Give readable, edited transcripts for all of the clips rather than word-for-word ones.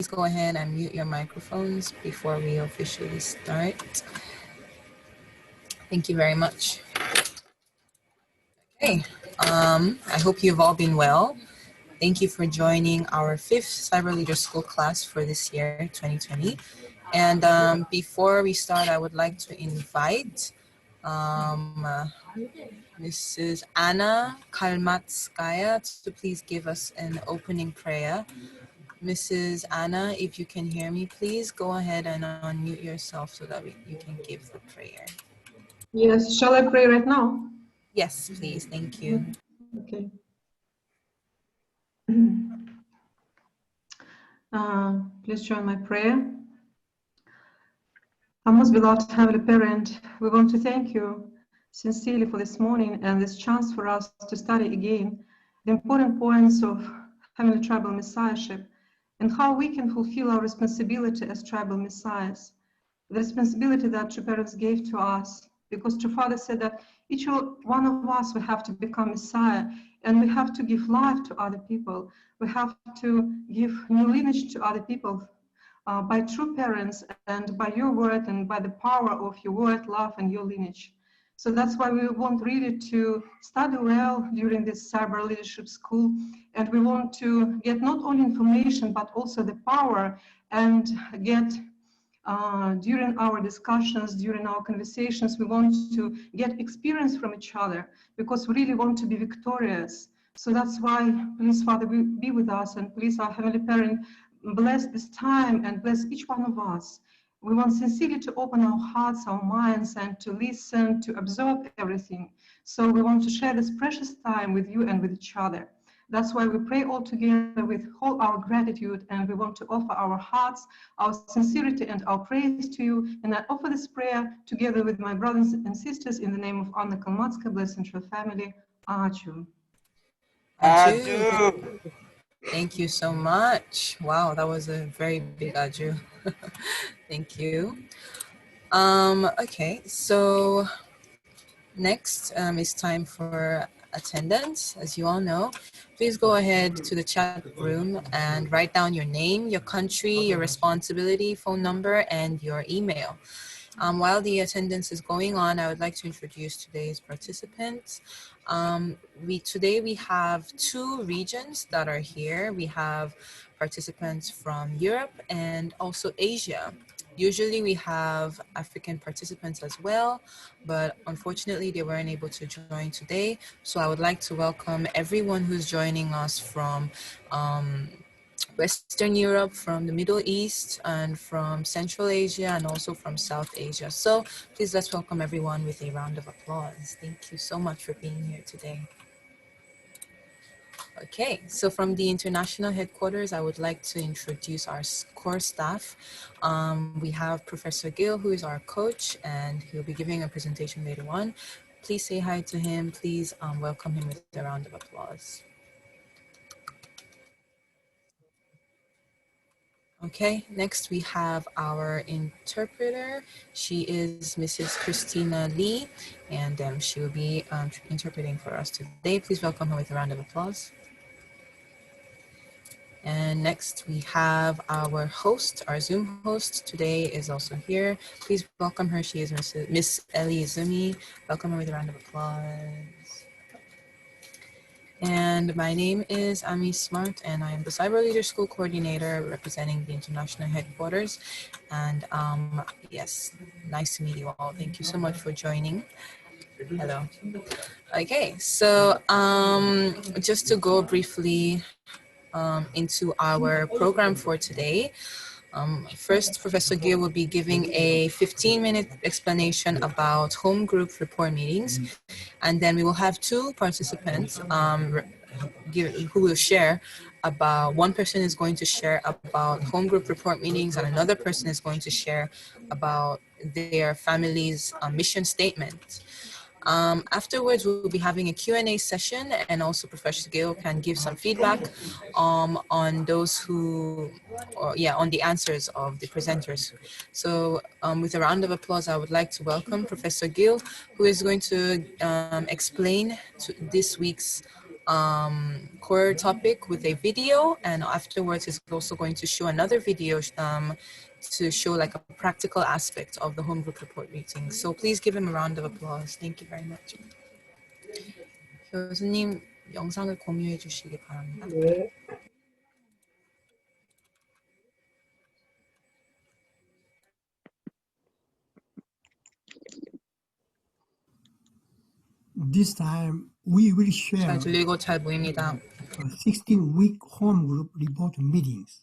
go ahead and mute your microphones before we officially start. Thank you very much. Okay, I hope you've all been well. Thank you for joining our 5th Cyber Leaders School class for this year, 2020. And before we start, I would like to invite Mrs. Anna Kalmatskaya to please give us an opening prayer. Mrs. Anna, if you can hear me, please go ahead and unmute yourself so that you can give the prayer. Yes, shall I pray right now? Yes, please. Thank you. Okay. Please join my prayer. Our most beloved Heavenly Parent, we want to thank you sincerely for this morning and this chance for us to study again the important points of Heavenly Tribal Messiahship and how we can fulfill our responsibility as tribal messiahs. The responsibility that true parents gave to us, because true father said that each one of us will have to become Messiah, and we have to give life to other people. We have to give new lineage to other people by true parents and by your word and by the power of your word, love, and your lineage. So that's why we want really to study well during this Cyber Leadership School, and we want to get not only information but also the power and get during our discussions, during our conversations, we want to get experience from each other because we really want to be victorious. So that's why, please, Father, be with us, and please, our Heavenly Parent, bless this time and bless each one of us. We want sincerely to open our hearts, our minds, and to listen, to absorb everything. So we want to share this precious time with you and with each other. That's why we pray all together with all our gratitude, and we want to offer our hearts, our sincerity, and our praise to you. And I offer this prayer together with my brothers and sisters in the name of Anna Kalmatska, blessed and true family. Aju. Aju. Thank you so much. Wow, that was a very big aju. Thank you. Okay, so next is time for attendance. As you all know, please go ahead to the chat room and write down your name, your country, your responsibility, phone number, and your email. While the attendance is going on, I would like to introduce today's participants. Today we have 2 regions that are here. We have participants from Europe and also Asia. Usually we have African participants as well, but unfortunately they weren't able to join today. So I would like to welcome everyone who's joining us from Western Europe, from the Middle East, and from Central Asia, and also from South Asia. So please let's welcome everyone with a round of applause. Thank you so much for being here today. Okay, so from the international headquarters, I would like to introduce our core staff. We have Professor Gill, who is our coach, and he'll be giving a presentation later on. Please say hi to him. Please welcome him with a round of applause. Okay, next we have our interpreter. She is Mrs. Christina Lee, and she will be interpreting for us today. Please welcome her with a round of applause. And next we have our host, our Zoom host today is also here. Please welcome her. She is Miss Ellie Izumi. Welcome her with a round of applause. And my name is Ami Smart, and I am the Cyber Leader School Coordinator representing the international headquarters. And yes, nice to meet you all. Thank you so much for joining. Hello. Okay, so just to go briefly into our program for today. First, Professor Gill will be giving a 15-minute explanation about home group report meetings, and then we will have 2 participants who will share about, one person is going to share about home group report meetings, and another person is going to share about their family's mission statement. Afterwards, we'll be having a Q&A session, and also Professor Gill can give some feedback on those on the answers of the presenters. So with a round of applause, I would like to welcome Professor Gill, who is going to explain this week's core topic with a video, and afterwards he's also going to show another video to show like a practical aspect of the home group report reading. So please give him a round of applause. Thank you very much. 교수님 영상을 공유해 주시기 바랍니다. 네. This time we will share 잘 들리고 잘 보입니다. 16-week home group report meetings.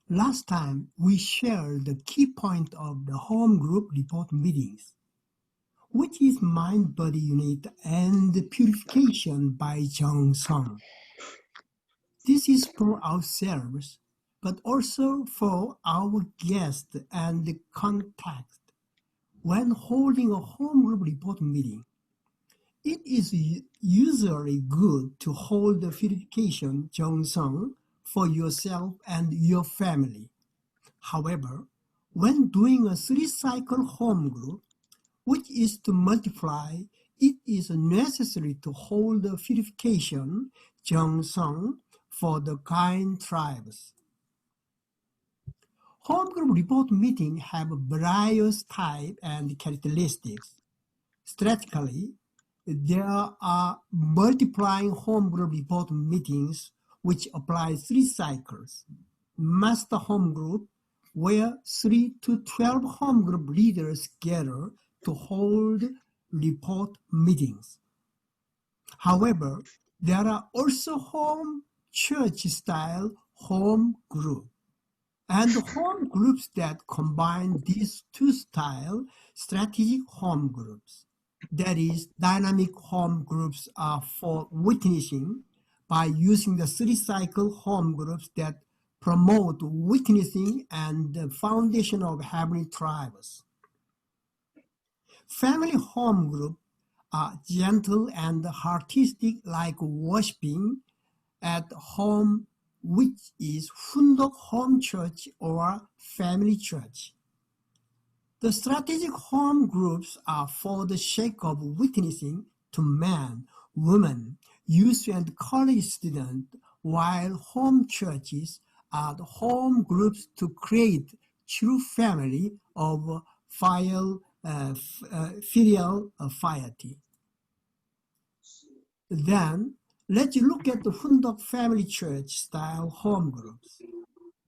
Last time we shared the key point of the home group report meetings, which is mind, body unit, and purification by Jeongseong. This is for ourselves, but also for our guests and contact. When holding a home group report meeting, it is usually good to hold the purification Jeongseong for yourself and your family. However, when doing a 3-cycle home group, which is to multiply, it is necessary to hold the purification Jeongseong for the kind tribes. Home group report meetings have various types and characteristics. Strategically, there are multiplying home group report meetings which apply 3 cycles. Master home group, where 3 to 12 home group leaders gather to hold report meetings. However, there are also home church-style home group and home groups that combine these 2 styles, strategic home groups. That is, dynamic home groups are for witnessing by using the 3-cycle home groups that promote witnessing and the foundation of heavenly tribes. Family home groups are gentle and artistic, like worshiping at home, which is HOONDOK home church or family church. The strategic home groups are for the sake of witnessing to men, women, youth, and college students, while home churches are the home groups to create true family of filial piety. Then, let's look at the HOONDOK family church style home groups.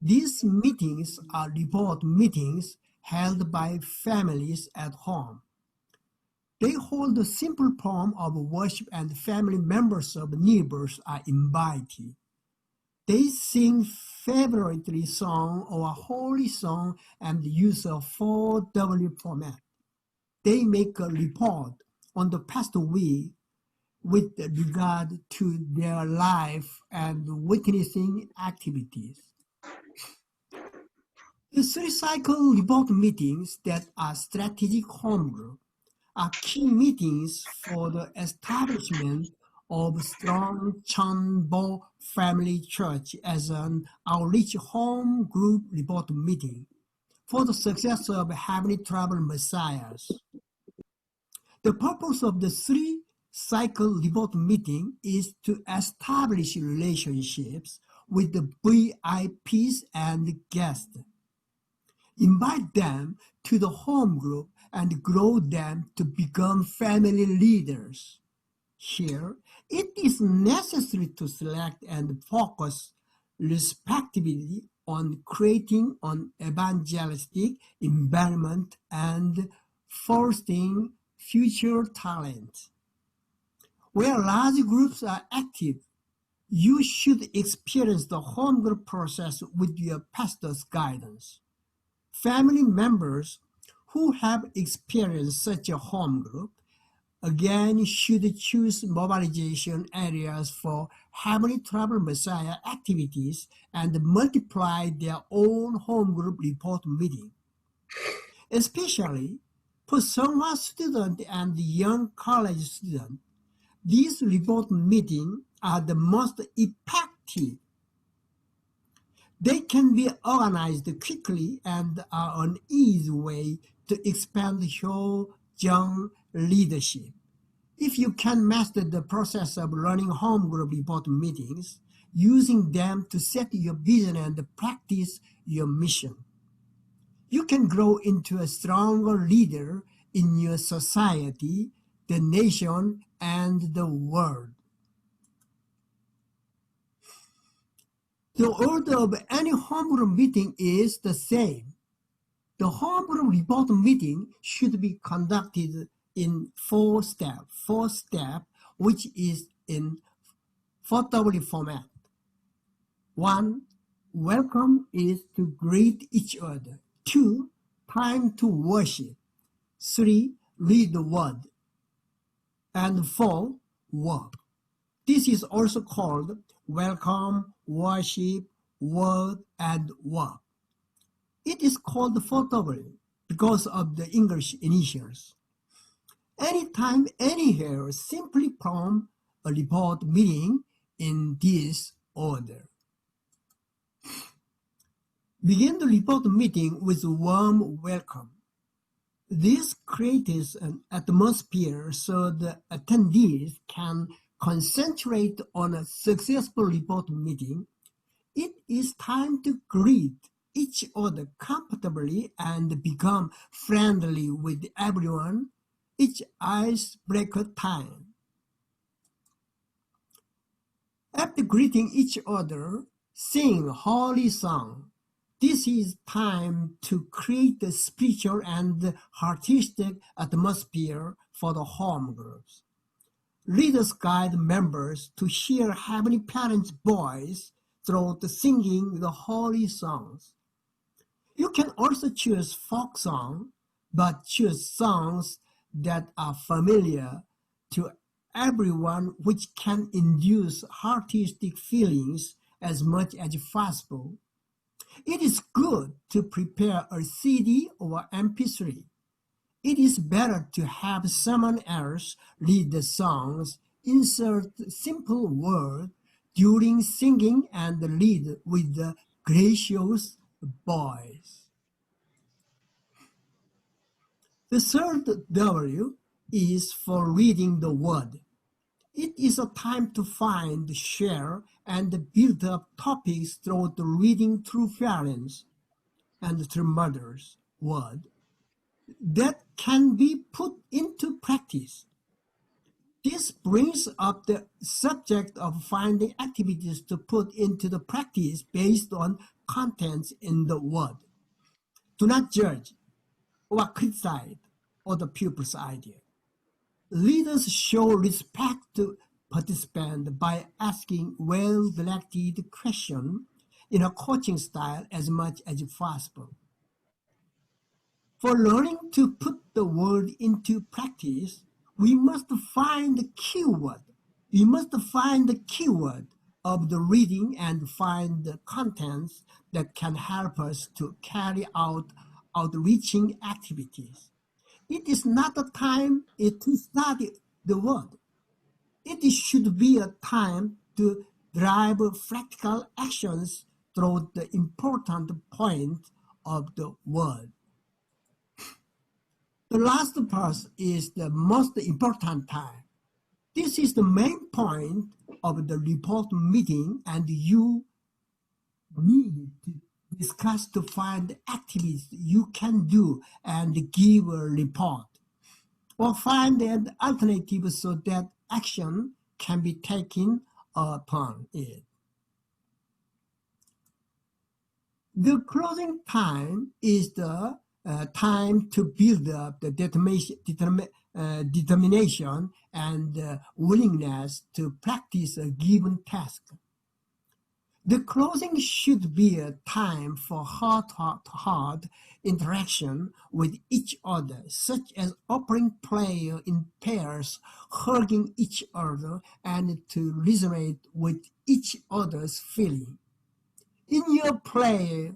These meetings are report meetings held by families at home. They hold a simple form of worship and family members of neighbors are invited. They sing favorite song or holy song and use a 4W format. They make a report on the past week with regard to their life and witnessing activities. The 3-cycle report meetings that are strategic home group are key meetings for the establishment of strong Cheonbo Family Church as an outreach home group report meeting for the success of Heavenly Travel Messiahs. The purpose of the 3-cycle report meeting is to establish relationships with the VIPs and guests. Invite them to the home group and grow them to become family leaders. Here, it is necessary to select and focus respectively on creating an evangelistic environment and fostering future talent. Where large groups are active, you should experience the home group process with your pastor's guidance. Family members who have experienced such a home group again should choose mobilization areas for Heavenly Travel Messiah activities and multiply their own home group report meeting. Especially for Songhua students and young college students, these report meetings are the most effective. They can be organized quickly and are an easy way to expand your young leadership. If you can master the process of running home group report meetings, using them to set your vision and practice your mission, you can grow into a stronger leader in your society, the nation, and the world. The order of any homeroom meeting is the same. The homeroom report meeting should be conducted in four steps, which is in 4W format. 1. Welcome is to greet each other. 2. Time to worship. 3. Read the word. And 4. Work. This is also called welcome, worship, word, and work. It is called 4W because of the English initials. Anytime, anywhere, simply prompt a report meeting in this order. Begin the report meeting with a warm welcome. This creates an atmosphere so the attendees can concentrate on a successful report meeting. It is time to greet each other comfortably and become friendly with everyone. It's icebreaker time. After greeting each other, sing holy song. This is time to create a spiritual and artistic atmosphere for the home groups. Leaders guide members to hear Heavenly Parents' voice through the singing the holy songs. You can also choose folk song, but choose songs that are familiar to everyone, which can induce artistic feelings as much as possible. It is good to prepare a CD or MP3. It is better to have someone else lead the songs, insert simple words during singing, and lead with the gracious voice. The third W is for reading the word. It is a time to find, share, and build up topics through the reading through parents and through mothers' word that can be put into practice. This brings up the subject of finding activities to put into the practice based on contents in the word. Do not judge or criticize other people's idea. Leaders show respect to participants by asking well-directed questions in a coaching style as much as possible. For learning to put the word into practice, we must find the keyword. We must find the keyword of the reading and find the contents that can help us to carry out outreaching activities. It is not a time to study the word. It should be a time to drive practical actions through the important point of the word. The last part is the most important time. This is the main point of the report meeting, and you need to discuss to find activities you can do and give a report, or find an alternative so that action can be taken upon it. The closing time is the time to build up the determination and willingness to practice a given task. The closing should be a time for heart-to-heart interaction with each other, such as offering prayer in pairs, hugging each other, and to resonate with each other's feeling. In your prayer,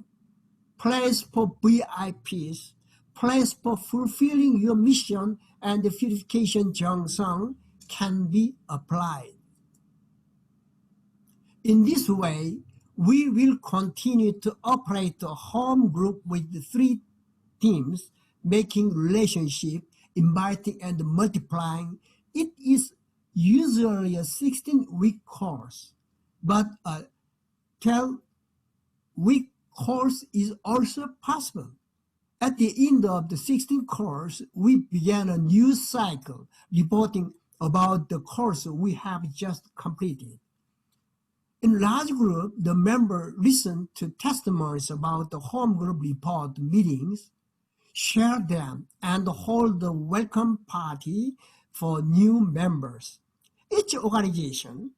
place for VIPs, place for fulfilling your mission, and the purification Jeongseong can be applied. In this way, we will continue to operate a home group with the 3 teams, making relationship, inviting and multiplying It is usually a 16-week course, but a 12-week course is also possible. At the end of the 16th course, we began a new cycle reporting about the course we have just completed. In large group, the members listen to testimonies about the home group report meetings, share them, and hold a welcome party for new members. Each organization,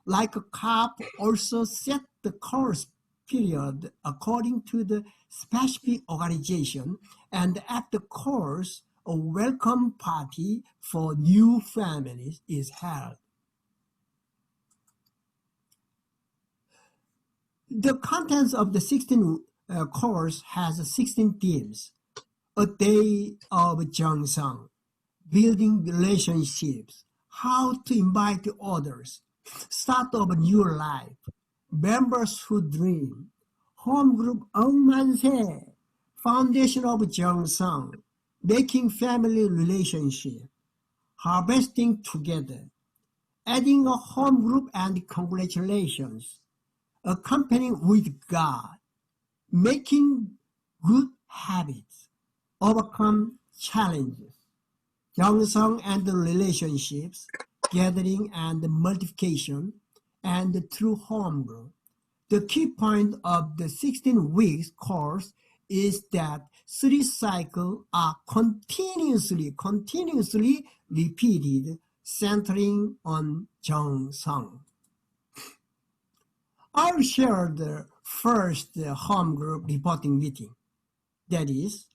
like a COP, also set the course period according to the specific organization, and at the course, a welcome party for new families is held. The contents of the 16th course has 16 themes. A day of Jeongseong, building relationships, how to invite others, start of a new life, members who dream, home group Eungmanse, foundation of Jeongseong, making family relationship, harvesting together, adding a home group and congratulations, accompanying with God, making good habits, overcome challenges, Jeongseong and relationships, gathering and multiplication, and through home group. The key point of the 16 weeks course is that 3 cycles are continuously repeated, centering on Jeongseong. I'll share the first home group reporting meeting. That is,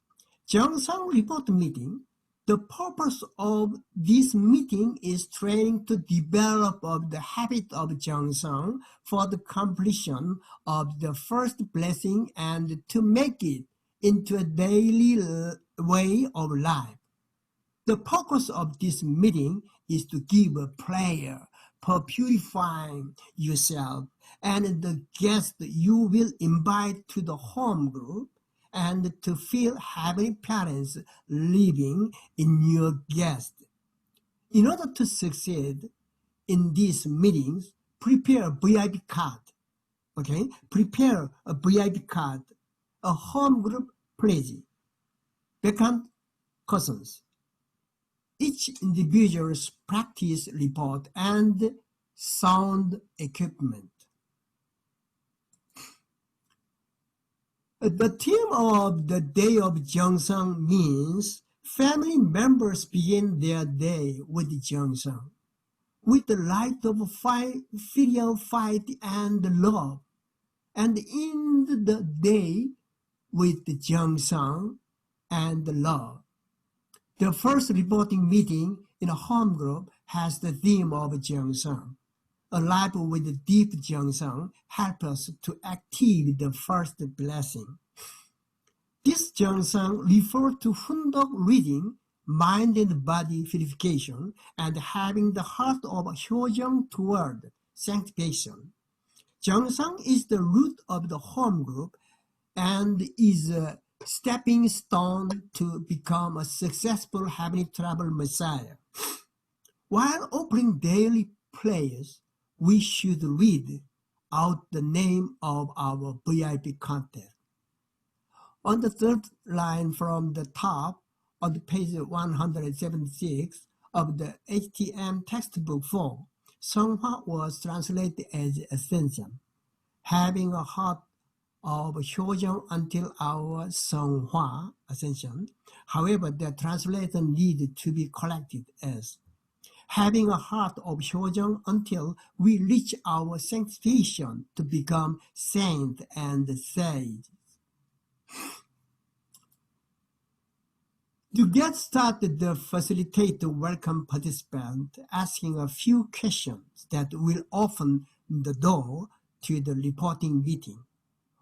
Jeongseong report meeting. The purpose of this meeting is training to develop the habit of Jeongseong for the completion of the first blessing and to make it into a daily way of life. The purpose of this meeting is to give a prayer for purifying yourself and the guests you will invite to the home group, and to feel Heavenly Parents living in your guest. In order to succeed in these meetings, prepare a VIP card. Okay? Prepare a VIP card, a home group pledge, vacant cushions, each individual's practice report, and sound equipment. The theme of the day of Jeongseong means family members begin their day with Jeongseong, with the light of filial fight and love, and end the day with Jeongseong and love. The first reporting meeting in a home group has the theme of Jeongseong. A life with deep Jeongseong helps us to activate the first blessing. This Jeongseong refers to HOONDOK reading, mind and body purification, and having the heart of Hyojeong toward sanctification. Jeongseong is the root of the home group and is a stepping stone to become a successful Heavenly Travel Messiah. While offering daily prayers, we should read out the name of our VIP contact. On the third line from the top, on page 176 of the HTM textbook 4, Seonghwa was translated as Ascension, having a heart of Hyojeong until our Seonghwa Ascension. However, the translation needed to be corrected as having a heart of Hyojeong until we reach our sanctification to become saint and sage. To get started, the facilitator welcomed participants, asking a few questions that will open the door to the reporting meeting.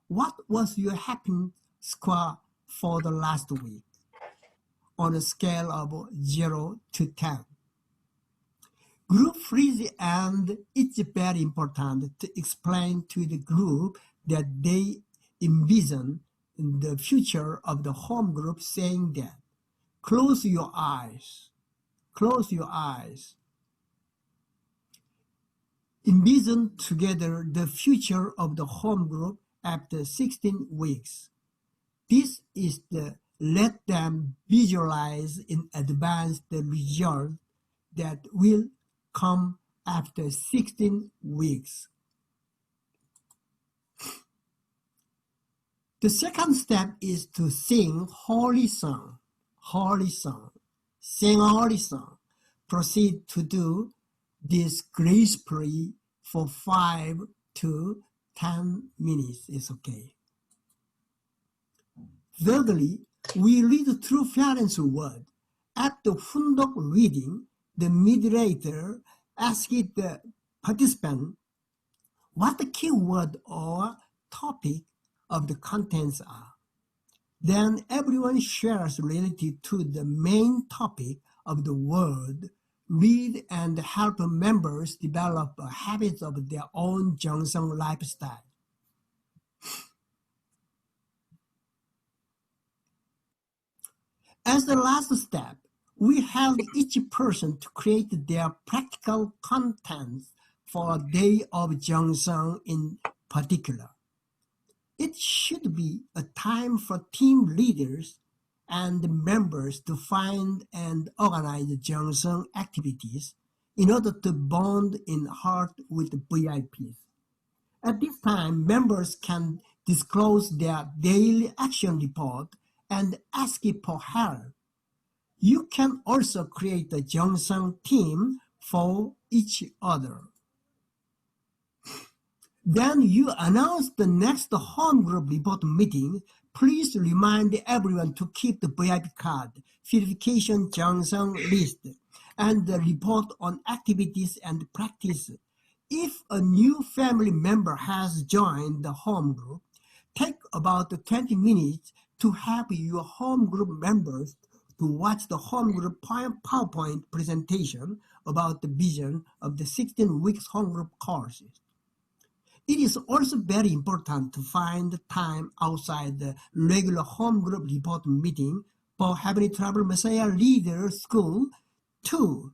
What was your happiness score for the last week? On a scale of 0 to 10. Group freeze, and it's very important to explain to the group that they envision the future of the home group, saying that close your eyes, Close your eyes. Envision together the future of the home group after 16 weeks. This is the let them visualize in advance the result that will come after 16 weeks. The second step is to sing holy song. Holy song. Sing a holy song. Proceed to do this gracefully for 5 to 10 minutes. It's okay. Thirdly, we read through parents' word. At the HOONDOK reading, the moderator asked the participant what the key word or topic of the contents are. Then everyone shares related to the main topic of the word, read and help members develop a habit of their own Jeongseong lifestyle. As the last step, we held each person to create their practical contents for a day of Jeongseong in particular. It should be a time for team leaders and members to find and organize Jeongseong activities in order to bond in heart with the VIPs. At this time, members can disclose their daily action report and ask for help. You can also create a Jeongseong team for each other. Then you announce the next home group report meeting. Please remind everyone to keep the VIP card, purification Jeongseong list, and the report on activities and practice. If a new family member has joined the home group, take about 20 minutes to help your home group members to watch the home group PowerPoint presentation about the vision of the 16 weeks home group courses. It is also very important to find time outside the regular home group report meeting for Heavenly Travel Messiah Leader School to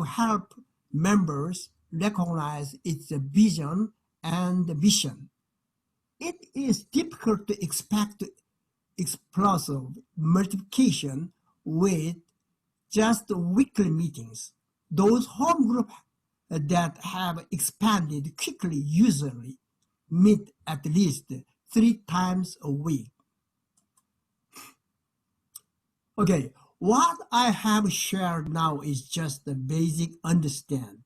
help members recognize its vision and mission. It is difficult to expect explosive multiplication with just weekly meetings. Those home groups that have expanded quickly usually meet at least 3 times a week. Okay, what I have shared now is just the basic understand.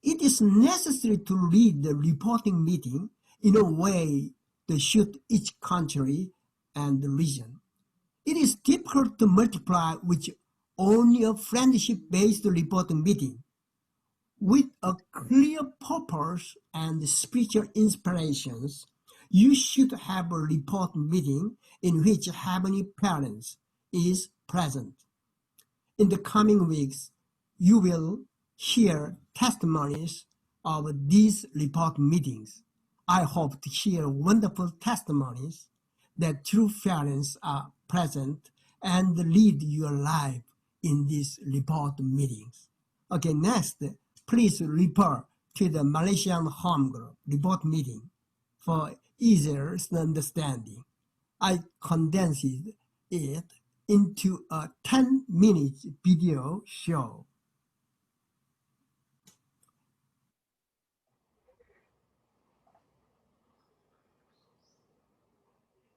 It is necessary to read the reporting meeting in a way to suit each country and region. It is difficult to multiply with only a friendship-based reporting meeting. With a clear purpose and spiritual inspirations, you should have a report meeting in which Heavenly Parents is present. In the coming weeks, you will hear testimonies of these report meetings. I hope to hear wonderful testimonies that true parents are present and lead your life in these report meetings. Okay, next, please refer to the Malaysian home group report meeting for easier understanding. I condensed it into a 10-minute video show.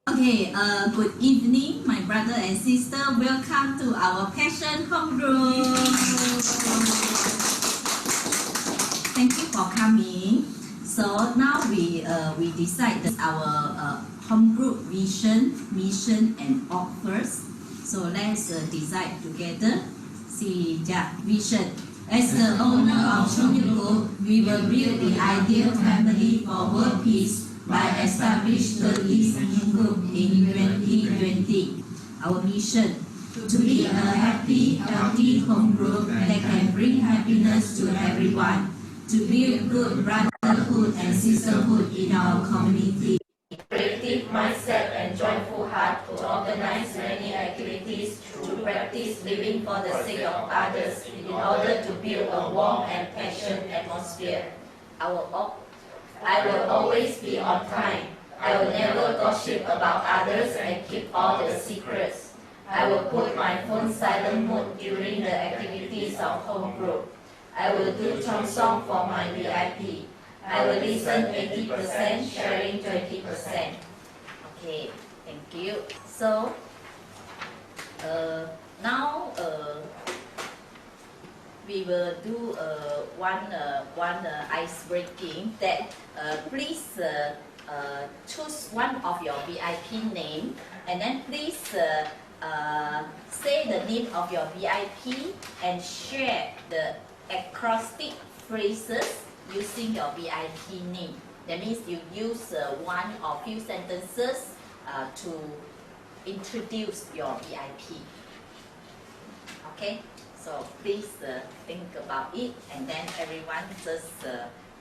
Okay, good evening, my brother and sister. Welcome to our Passion Home Group. Thank you for coming. So now we decide our home group vision, mission, and offers. So let's decide together. See, vision. As the owner of Untitled, we will build the ideal family for world peace by establishing the East Group in 2020. Our mission, to be a happy, healthy home group that can bring happiness to everyone, to build good brotherhood and sisterhood in our community. Creative mindset and joyful heart to organize many activities to practice living for the sake of others in order to build a warm and passionate atmosphere. I will always be on time. I will never gossip about others and keep all the secrets. I will put my phone silent mode during the activities of home group. I will do Jeongseong for my VIP. I will listen 80%, sharing 20%. Okay, thank you. So, now we will do one ice breaking. That please choose one of your VIP name, and then please say the name of your VIP and share the acrostic phrases using your VIP name. That means you use one or few sentences to introduce your VIP. Okay, so please think about it, and then everyone just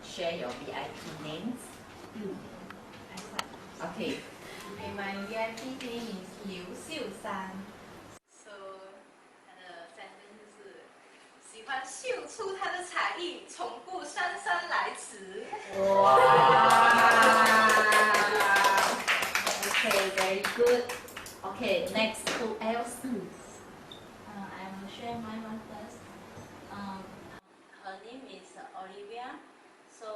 share your VIP names. Okay. My VIP name is Liu Xiusan. So, 他的sentence是喜欢秀出他的才艺，从不姗姗来迟。Wow. Okay, very good. Okay, next, who else? I will share my one first. Her name is Olivia. So,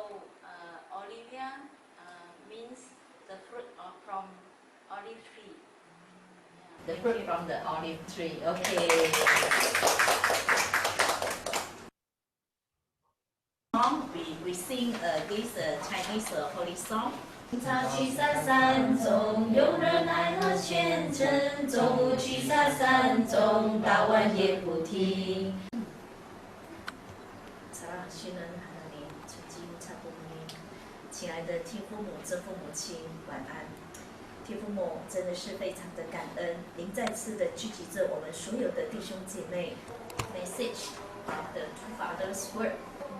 Olivia means the fruit from olive tree. The fruit from the olive tree. Okay. We sing this Chinese holy song. 早去沙山中，有人爱和虔诚；中午去沙山中，到晚也不停。亲爱的听父母、真父母亲，晚安。天父母真的是非常的感恩，您再次的聚集着我们所有的弟兄姐妹。Message of the two fathers' word.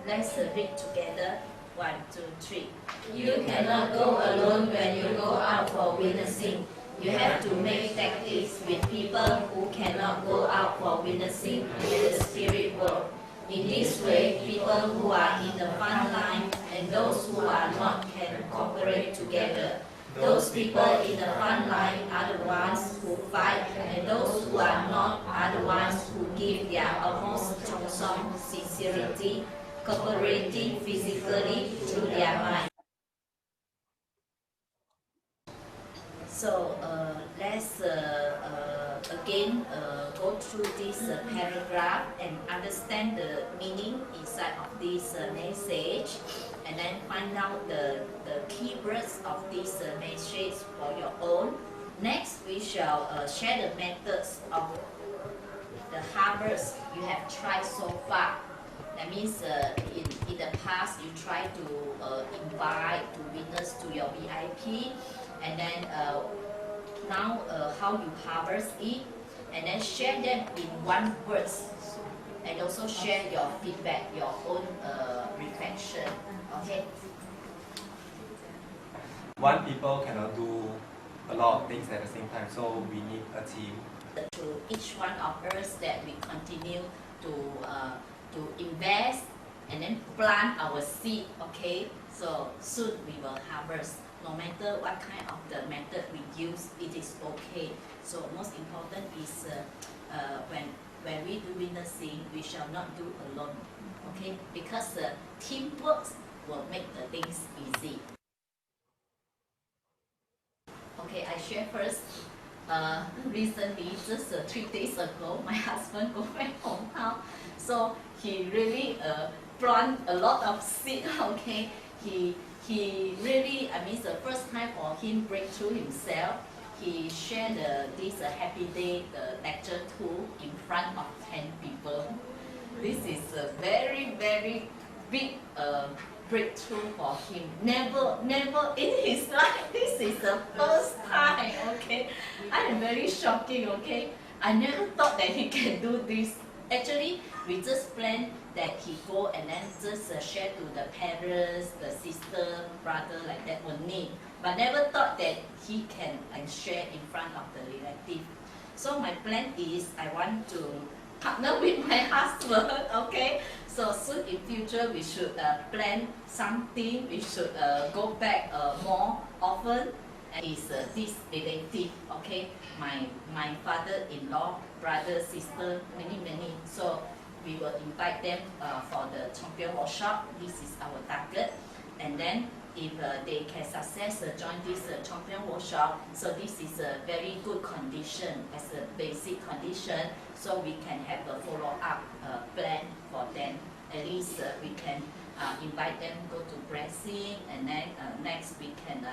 Let's read together. 1, 2, 3. You cannot go alone when you go out for witnessing. You have to make tactics with people who cannot go out for witnessing in the spirit world. In this way, people who are in the front line and those who are not can cooperate together. Those people in the front line are the ones who fight, and those who are not are the ones who give their utmost Jeongseong sincerity, cooperating physically through their mind. So let's again go through this paragraph and understand the meaning inside of this message, and then find out the key words of this message for your own. Next, we shall share the methods of the harvest you have tried so far. That means in the past you try to invite to witness to your VIP, and then now how you harvest it, and then share them in one words, and also share your feedback, your own reflection. Okay. One people cannot do a lot of things at the same time, so we need a team. To each one of us that we continue to invest and then plant our seed. Okay, so soon we will harvest. No matter what kind of the method we use, it is okay. So most important is when we do witnessing, we shall not do alone. Okay, because teamwork will make the things easy. Okay, I share first. Recently, just 3 days ago, my husband go back hometown, so he really plant a lot of seed. Okay, he really, I mean, it's the first time for him breakthrough himself. He shared this happy day, the lecture tool in front of 10 people. This is a very, very big breakthrough for him. Never in his life. This is the first time. Okay, I am very shocking. Okay, I never thought that he can do this. Actually, we just planned that he go and then just share to the parents, the sister, brother, like that only. But never thought that he can share in front of the relative. So my plan is I want to partner with my husband, okay? So soon in future we should plan something, we should go back more often. And is this relative, okay? My father-in-law, brother, sister, many. So we will invite them for the champion workshop. This is our target. And then if they can success join this champion workshop, so this is a very good condition as a basic condition, so we can have a follow-up plan for them. At least we can invite them go to Brazil, and then next we can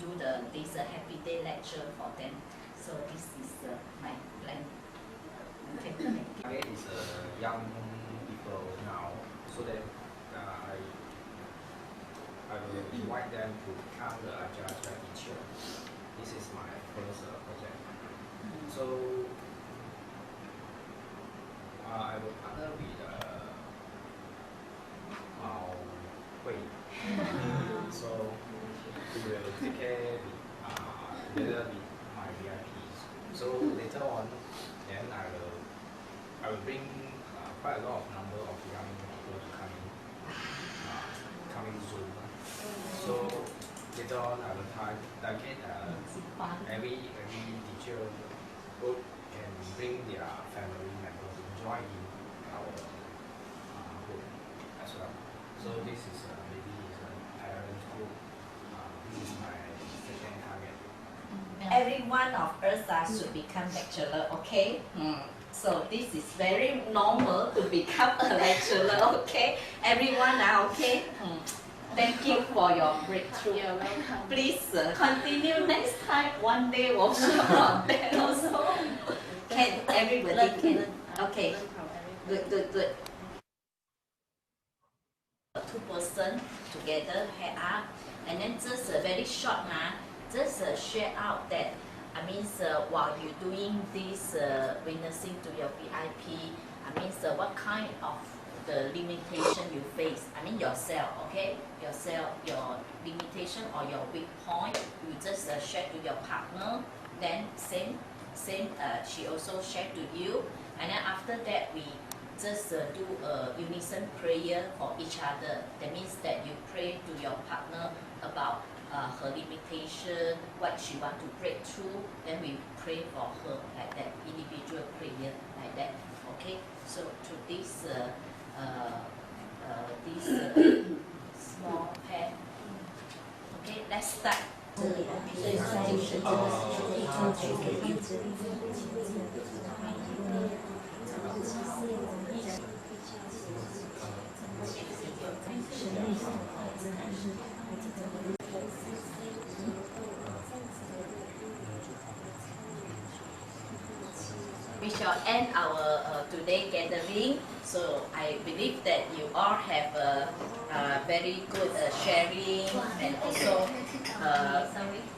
do this happy day lecture for them. So this is my plan. Okay. Target is young people now, so that I will invite them to become the HGRM teacher. This is my first project. So I will partner with Mao Hui. So we will take care together with my VIPs. So later on, then I will bring quite a lot of number of young people to come in, coming soon. So later on, I will target every teacher who can bring their family members to join in our group as well. So this is maybe is a parent group. This is my second target. Every one of us should become lecturer, okay? So this is very normal to become a lecturer, okay? Everyone are okay? Thank you for your breakthrough. Please continue next time. One day workshop on that also. Can everybody can? Okay. Good. 2 person together head up, and then just very short just share out that while you're doing this witnessing to your VIP, what kind of the limitation you face. Yourself, okay? Yourself, your limitation or your weak point, you just share to your partner. Then same, she also share to you. And then after that, we just do a unison prayer for each other. That means that you pray to your partner about her limitation, what she want to break through. Then we pray for her like that, individual prayer like that. Okay. So to this small pair. Okay, let's start. We shall end our today gathering. So I believe that you all have a very good sharing and also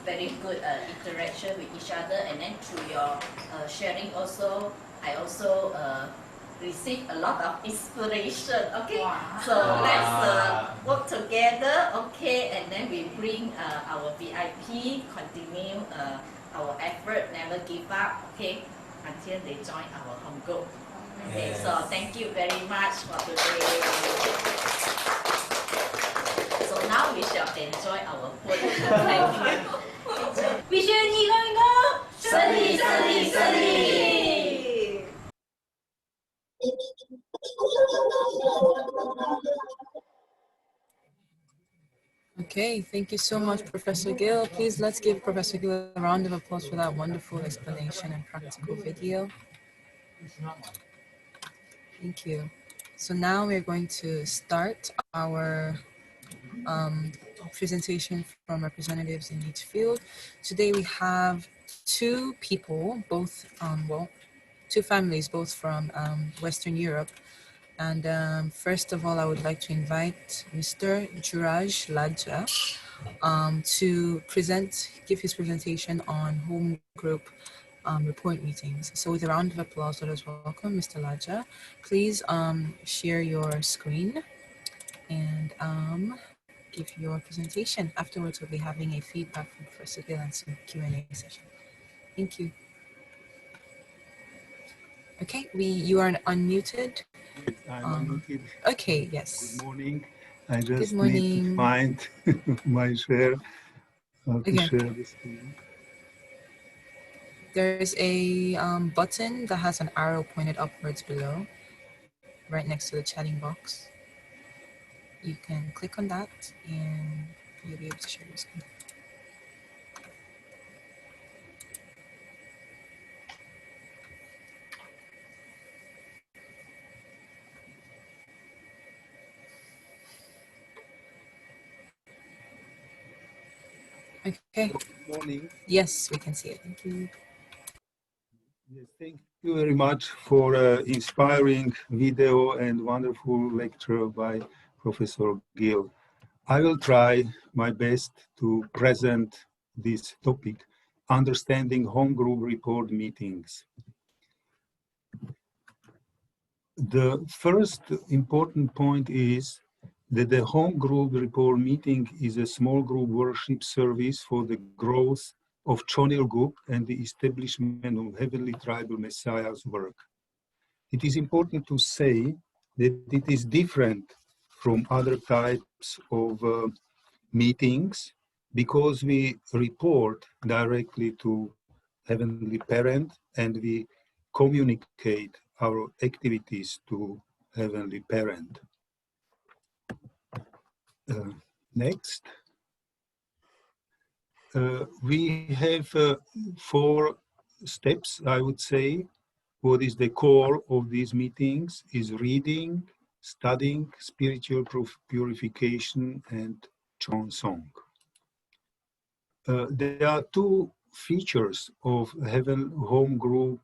very good interaction with each other. And then through your sharing also, I also receive a lot of inspiration. Okay, so let's work together. Okay, and then we bring our VIP, continue our effort, never give up. Okay, until they join our home group. Okay, so thank you very much for today. So now we shall enjoy our food. Thank you. Wish you 你好，顺利。Okay, thank you so much, Professor Gill. Please let's give Professor Gill a round of applause for that wonderful explanation and practical video. Thank you. So now we're going to start our presentation from representatives in each field. Today we have two people, both, two families, both from Western Europe. And first of all, I would like to invite Mr. Jeongseong to give his presentation on home group report meetings. So with a round of applause, let us welcome Mr. Laja. Please share your screen and give your presentation. Afterwards, we'll be having a feedback from Professor Gill and some Q&A session. Thank you. Okay, you are unmuted. I'm unmuted. Okay, yes. Good morning. I Good just need to morning. find my share, how to Okay. share the screen. There's a button that has an arrow pointed upwards below, right next to the chatting box. You can click on that and you'll be able to share your screen. Okay. Good morning. Yes, we can see it. Thank you. Yes, thank you very much for inspiring video and wonderful lecture by Professor Gill. I will try my best to present this topic, understanding home group report meetings. The first important point is that the home group report meeting is a small group worship service for the growth of Jeongseong and the establishment of Heavenly Tribal Messiah's work. It is important to say that it is different from other types of meetings because we report directly to Heavenly Parent and we communicate our activities to Heavenly Parent. Next. We have 4 steps, I would say. What is the core of these meetings is reading, studying, spiritual purification, and Jeongseong. There are 2 features of Heaven Home Group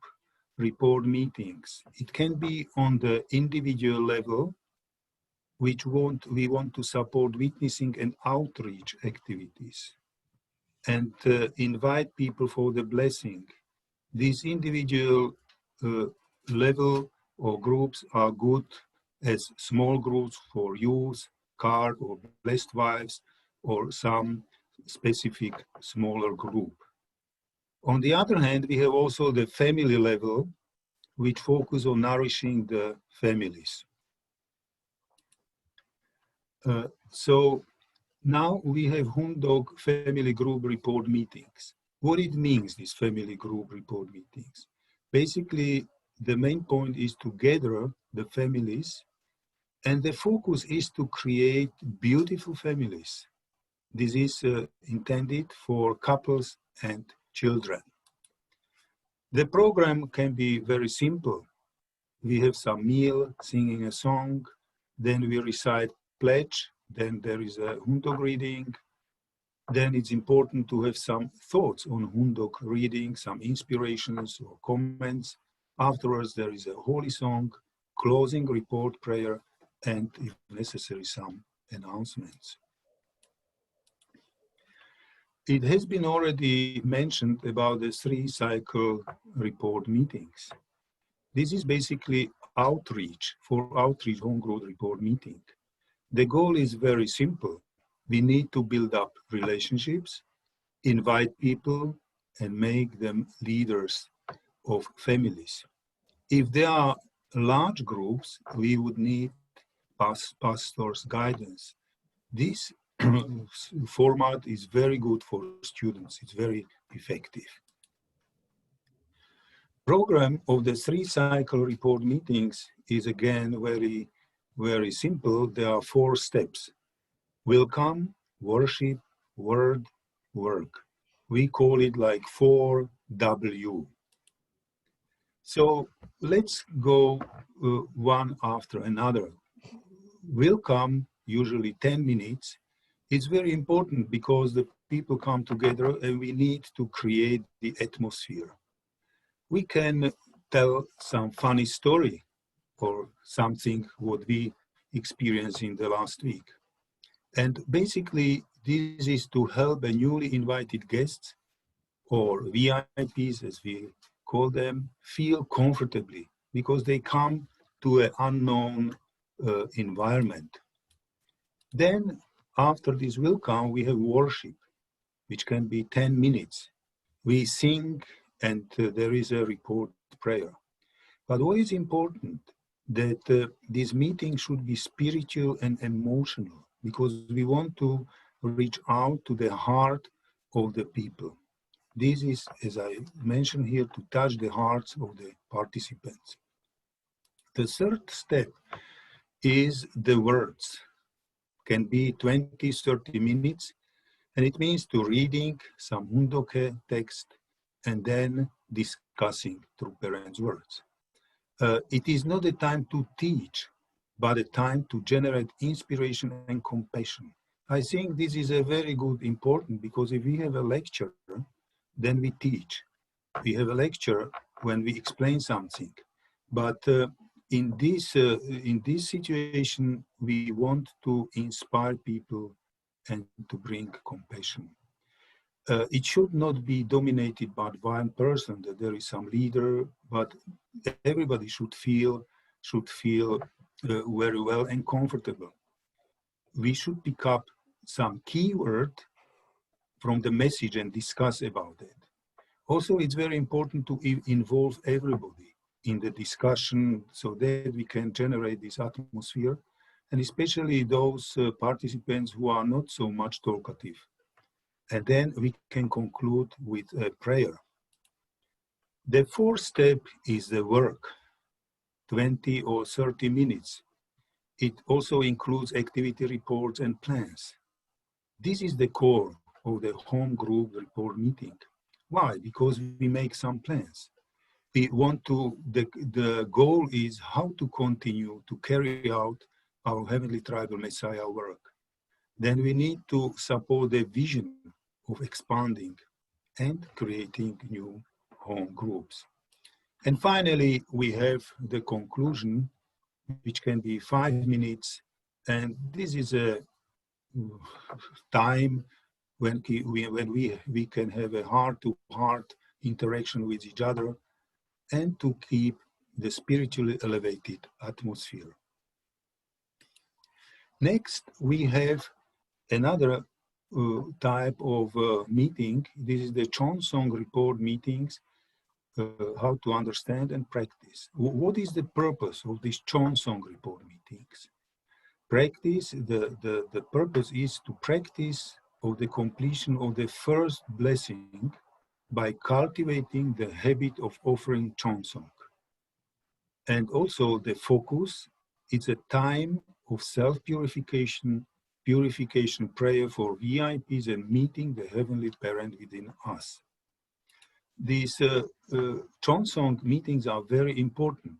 report meetings. It can be on the individual level, which we want to support witnessing and outreach activities and invite people for the blessing. These individual level or groups are good as small groups for youth, card or blessed wives, or some specific smaller group. On the other hand, we have also the family level, which focus on nourishing the families. So now we have HOONDOK family group report meetings. What it means, these family group report meetings? Basically, the main point is to gather the families, and the focus is to create beautiful families. This is intended for couples and children. The program can be very simple. We have some meal, singing a song, then we recite pledge, then there is a HOONDOK reading. Then it's important to have some thoughts on HOONDOK reading, some inspirations or comments. Afterwards, there is a holy song, closing report prayer, and if necessary, some announcements. It has been already mentioned about the 3-cycle report meetings. This is basically outreach home group report meeting. The goal is very simple. We need to build up relationships, invite people, and make them leaders of families. If there are large groups, we would need pastor's guidance. This format is very good for students. It's very effective. Program of the 3-cycle report meetings is again very, very simple. There are 4 steps. Welcome, worship, word, work. We call it like 4W. So let's go one after another. Welcome, usually 10 minutes. It's very important because the people come together and we need to create the atmosphere. We can tell some funny story or something what we experienced in the last week. And basically, this is to help a newly invited guests or VIPs, as we call them, feel comfortably because they come to an unknown environment. Then, after this welcome, we have worship, which can be 10 minutes. We sing and there is a report prayer. But what is important that this meeting should be spiritual and emotional, because we want to reach out to the heart of the people. This is, as I mentioned here, to touch the hearts of the participants. The third step is the words. Can be 20, 30 minutes, and it means to reading some HOONDOK text and then discussing through parents' words. It is not a time to teach, but a time to generate inspiration and compassion. I think this is a very good important, because if we have a lecture, then we teach. We have a lecture when we explain something. But in this situation, we want to inspire people and to bring compassion. It should not be dominated by one person, that there is some leader, but everybody should feel very well and comfortable. We should pick up some keyword from the message and discuss about it. Also, it's very important to involve everybody in the discussion so that we can generate this atmosphere, and especially those participants who are not so much talkative. And then we can conclude with a prayer. The fourth step is the work, 20 or 30 minutes. It also includes activity reports and plans. This is the core of the home group report meeting. Why? Because we make some plans. We want to, the goal is how to continue to carry out our Heavenly Tribal Messiah work. Then we need to support the vision of expanding and creating new home groups. And finally, we have the conclusion, which can be 5 minutes. And this is a time when we can have a heart-to-heart interaction with each other and to keep the spiritually elevated atmosphere. Next, we have another type of meeting. This is the Jeongseong report meetings, how to understand and practice. What is the purpose of these Jeongseong report meetings? Practice, the purpose is to practice of the completion of the first blessing by cultivating the habit of offering Jeongseong. And also the focus, it's a time of self-purification, purification prayer for VIPs and meeting the Heavenly Parent within us. These Jeongseong meetings are very important.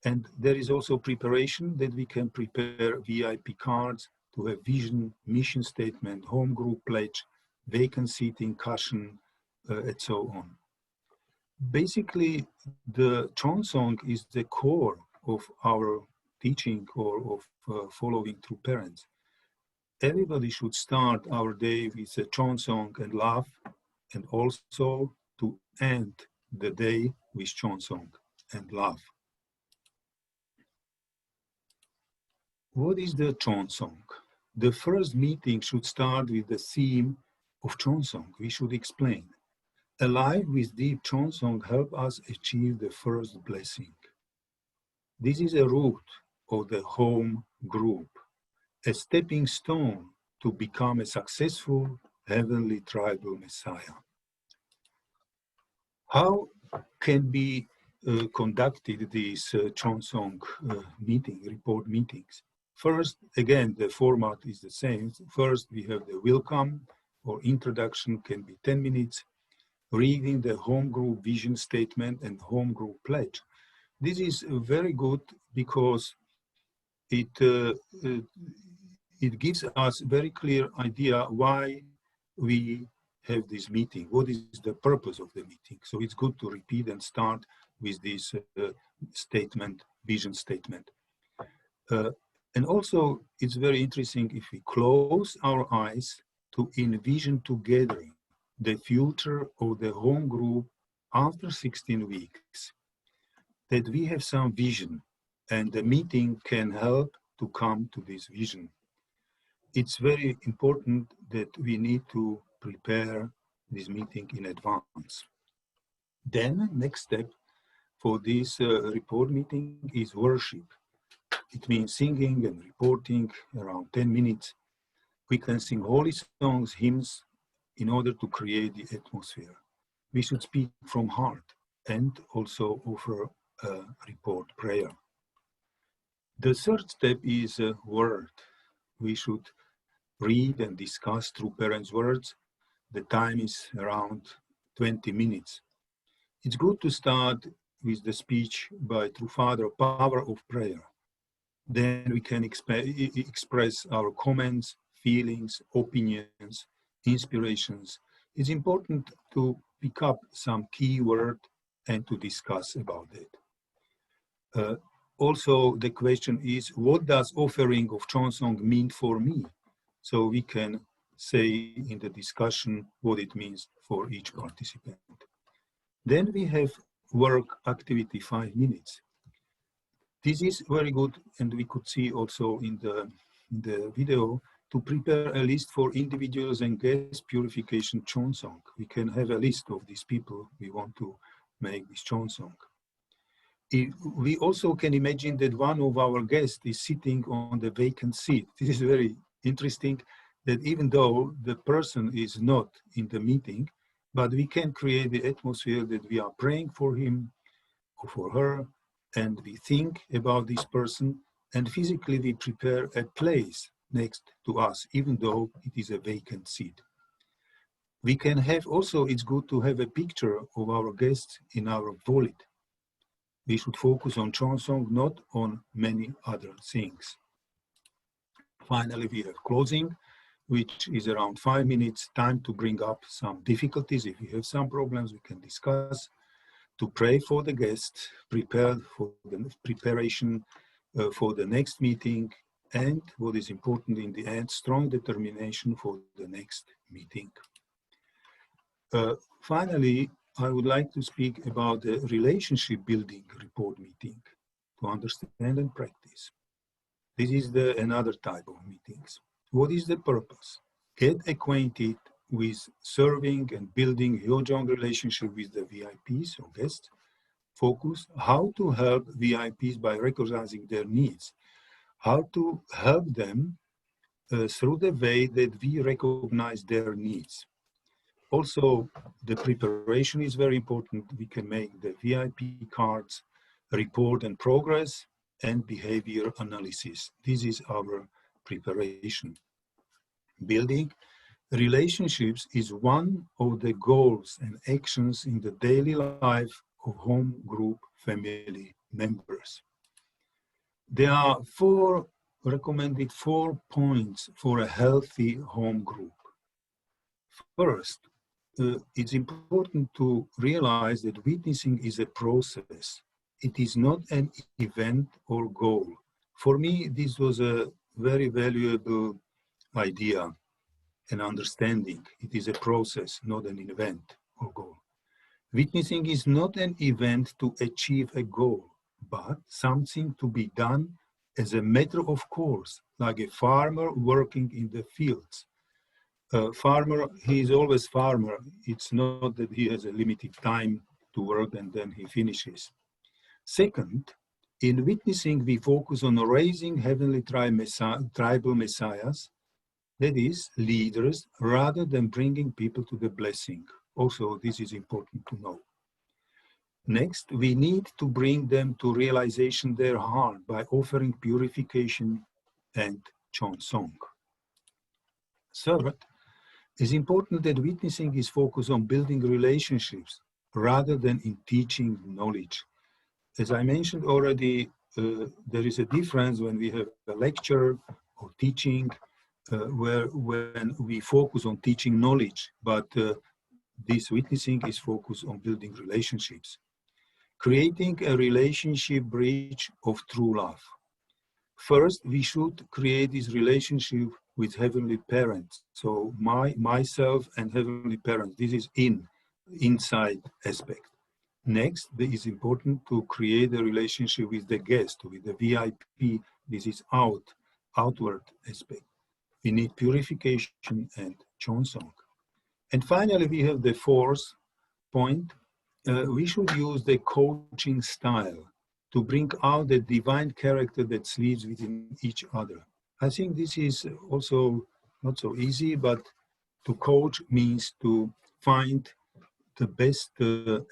And there is also preparation that we can prepare VIP cards to have vision, mission statement, home group pledge, vacant seating, cushion, and so on. Basically, the Jeongseong is the core of our teaching or of following through parents. Everybody should start our day with a Jeongseong and love, and also to end the day with Jeongseong and love. What is the Jeongseong? The first meeting should start with the theme of Jeongseong. We should explain. Alive with deep Jeongseong help us achieve the first blessing. This is a root of the home group, a stepping stone to become a successful heavenly tribal Messiah. How can be conducted these Jeongseong report meetings? First, again, the format is the same. First, we have the welcome or introduction, can be 10 minutes, reading the home group vision statement and home group pledge. This is very good because it gives us very clear idea why we have this meeting, what is the purpose of the meeting. So it's good to repeat and start with this statement, vision statement. And also, it's very interesting if we close our eyes to envision together the future of the home group after 16 weeks, that we have some vision and the meeting can help to come to this vision. It's very important that we need to prepare this meeting in advance. Then, next step, for this report meeting is worship. It means singing and reporting around 10 minutes. We can sing holy songs, hymns, in order to create the atmosphere. We should speak from heart and also offer a report prayer. The third step is a word. We should read and discuss through parents' words. The time is around 20 minutes. It's good to start with the speech by through Father, power of prayer. Then we can express our comments, feelings, opinions, inspirations. It's important to pick up some key word and to discuss about it. Also, the question is, what does offering of Jeongseong mean for me? So we can say in the discussion what it means for each participant. Then we have work activity 5 minutes. This is very good, and we could see also in the video, to prepare a list for individuals and guest purification Jeongseong. We can have a list of these people we want to make this Jeongseong. We also can imagine that one of our guests is sitting on the vacant seat. This is very interesting, that even though the person is not in the meeting, but we can create the atmosphere that we are praying for him or for her, and we think about this person, and physically we prepare a place next to us, even though it is a vacant seat. We can have also, it's good to have a picture of our guests in our wallet. We should focus on Jeongseong, not on many other things. Finally, we have closing, which is around 5 minutes, time to bring up some difficulties. If we have some problems, we can discuss, to pray for the guests, prepare for the preparation for the next meeting, and what is important in the end, strong determination for the next meeting. Finally, I would like to speak about the relationship building report meeting to understand and practice. This is another type of meetings. What is the purpose? Get acquainted with serving and building Yeojong relationship with the VIPs or guests. Focus how to help VIPs by recognizing their needs. How to help them through the way that we recognize their needs. Also, the preparation is very important. We can make the VIP cards, report and progress, and behavior analysis. This is our preparation. Building relationships is one of the goals and actions in the daily life of home group family members. There are recommended 4 points for a healthy home group. First, it's important to realize that witnessing is a process. It is not an event or goal. For me, this was a very valuable idea and understanding. It is a process, not an event or goal. Witnessing is not an event to achieve a goal, but something to be done as a matter of course, like a farmer working in the fields. Farmer, he is always farmer. It's not that he has a limited time to work and then he finishes. Second, in witnessing, we focus on raising heavenly tribal messiahs, that is, leaders, rather than bringing people to the blessing. Also, this is important to know. Next, we need to bring them to realization their heart by offering purification and Jeongseong. Third, it's important that witnessing is focused on building relationships rather than in teaching knowledge. As I mentioned already, there is a difference when we have a lecture or teaching when we focus on teaching knowledge, but this witnessing is focused on building relationships. Creating a relationship bridge of true love. First, we should create this relationship with Heavenly Parents. So myself and Heavenly Parents, this is inside aspect. Next, it is important to create a relationship with the guest, with the VIP. This is outward aspect. We need purification and Jeongseong. And finally, we have the fourth point, we should use the coaching style to bring out the divine character that sleeps within each other. I think this is also not so easy, but to coach means to find the best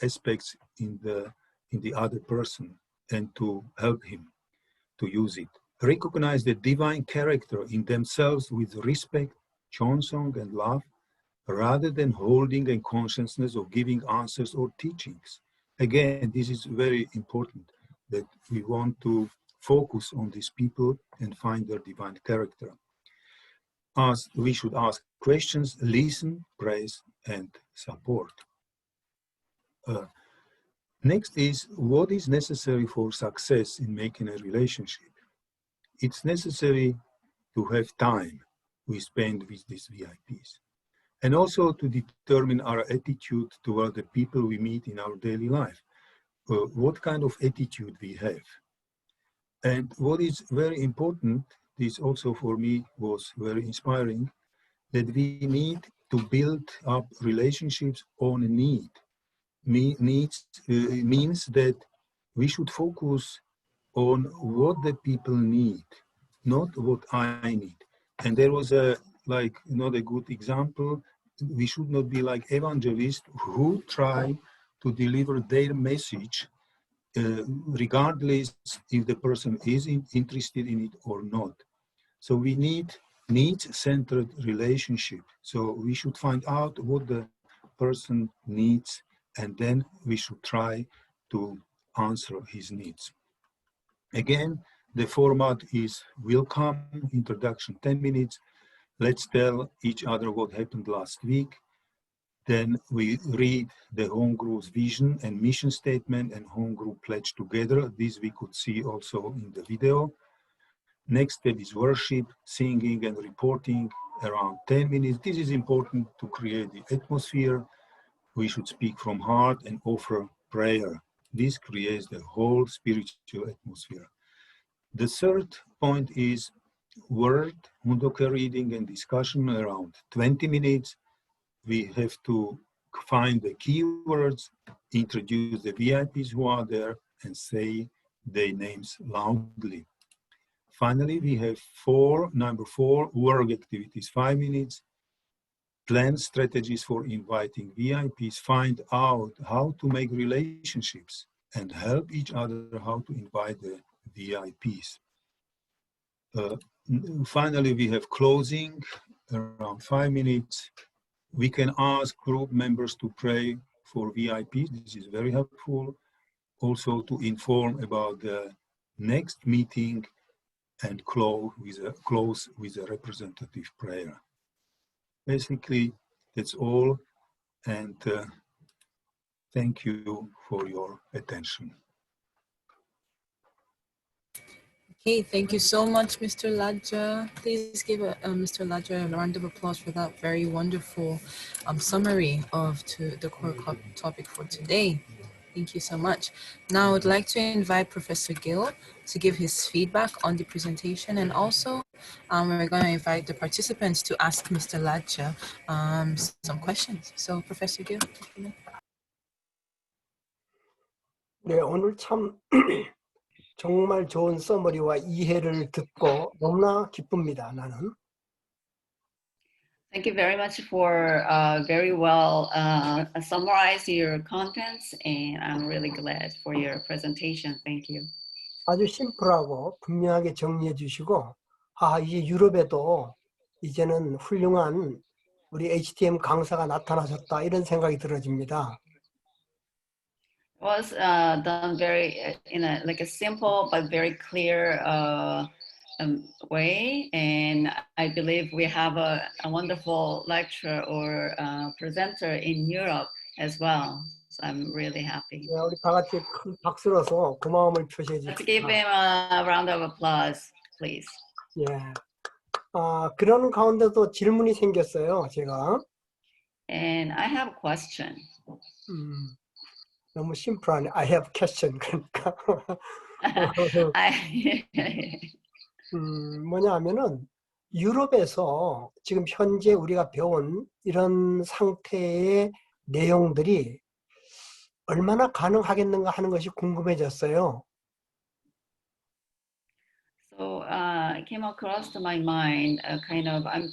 aspects in the other person and to help him to use it. Recognize the divine character in themselves with respect, Jeongseong, and love, rather than holding a consciousness of giving answers or teachings. Again, this is very important, that we want to focus on these people and find their divine character. As we should ask questions, listen, praise, and support. Next is, what is necessary for success in making a relationship? It's necessary to have time we spend with these VIPs, and also to determine our attitude toward the people we meet in our daily life. What kind of attitude we have. And what is very important, this also for me was very inspiring, that we need to build up relationships on a need. Needs means that we should focus on what the people need, not what I need. And there was not a good example. We should not be like evangelists who try to deliver their message regardless if the person is interested in it or not. So we need needs-centered relationship. So we should find out what the person needs, and then we should try to answer his needs. Again, the format is welcome, introduction 10 minutes. Let's tell each other what happened last week. Then we read the home group's vision and mission statement and home group pledge together. This we could see also in the video. Next step is worship, singing and reporting around 10 minutes. This is important to create the atmosphere. We should speak from heart and offer prayer. This creates the whole spiritual atmosphere. The third point is word, HOONDOK reading and discussion around 20 minutes. We have to find the keywords, introduce the VIPs who are there, and say their names loudly. Finally, we have number four, work activities, 5 minutes. Plan strategies for inviting VIPs, find out how to make relationships, and help each other how to invite the VIPs. Finally, we have closing, around 5 minutes. We can ask group members to pray for VIPs. This is very helpful. Also to inform about the next meeting and close with a representative prayer. Basically, that's all. And thank you for your attention. Okay, thank you so much, Mr. Ladja. Please give Mr. Ladja a round of applause for that very wonderful summary of the core topic for today. Thank you so much. Now I'd like to invite Professor Gill to give his feedback on the presentation, and also we're going to invite the participants to ask Mr. Ladja some questions. So Professor Gill. 네, 오늘 참 정말 좋은 서머리와 이해를 듣고 너무나 기쁩니다, 나는. Thank you very much for very well summarize your contents, and I'm really glad for your presentation. Thank you. 아주 심플하고 분명하게 정리해 주시고, 이제 유럽에도 이제는 훌륭한 우리 HTM 강사가 나타나셨다, 이런 생각이 들어집니다. It was done very in a simple but very clear way, and I believe we have a wonderful lecturer or presenter in Europe as well. So I'm really happy. 네, 우리 다 같이 큰 박수로서 고마움을 표시해 Let's 주십시오. give him a round of applause, please. 예. 그런 가운데도 질문이 생겼어요, 제가. And I have a question. 너무 심플하네. I have question. 그러니까. 뭐냐 하면은 유럽에서 지금 현재 우리가 배운 이런 상태의 내용들이 얼마나 가능하겠는가 하는 것이 궁금해졌어요. So it came across to my mind, kind of, I'm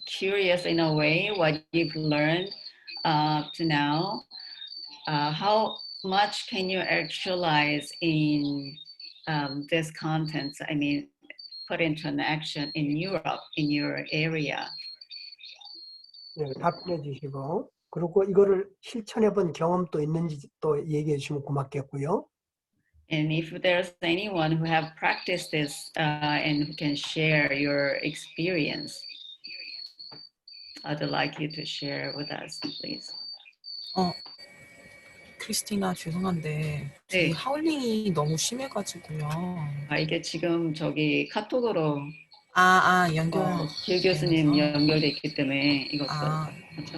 curious in a way what you've learned up to now. How much can you actualize in this content? I mean, put into an action in Europe, in your area. 네, 답변해 주시고 그리고 이거를 실천해 본 경험도 있는지 또 얘기해 주시면 고맙겠고요. And if there's anyone who have practiced this and who can share your experience, I'd like you to share with us, please. 크리스티나 죄송한데 네. 하울링이 너무 심해가지고요. 이게 지금 저기 카톡으로 연결. 길 교수님 연결돼 있기 때문에 이것도 그렇죠?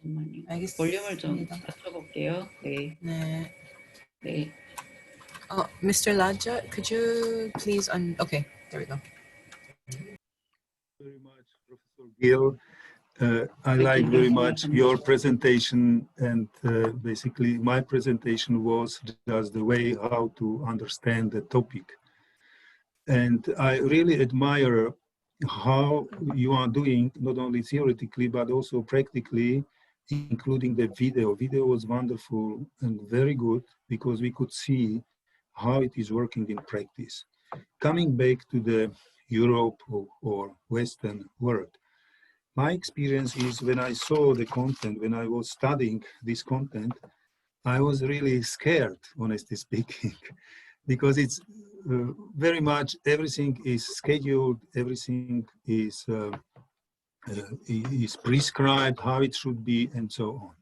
잠깐만요. 알겠습니다. 볼륨을 좀 낮춰볼게요. 네. 네. 네. Mr. Ladja, could you please okay, there we go. Very much, Professor Gill. I like very much your presentation, and basically my presentation was just the way how to understand the topic. And I really admire how you are doing, not only theoretically, but also practically, including the video. Video was wonderful and very good because we could see how it is working in practice. Coming back to the Europe or Western world, my experience is when I saw the content, when I was studying this content, I was really scared, honestly speaking, because it's very much, everything is scheduled, everything is prescribed, how it should be, and so on.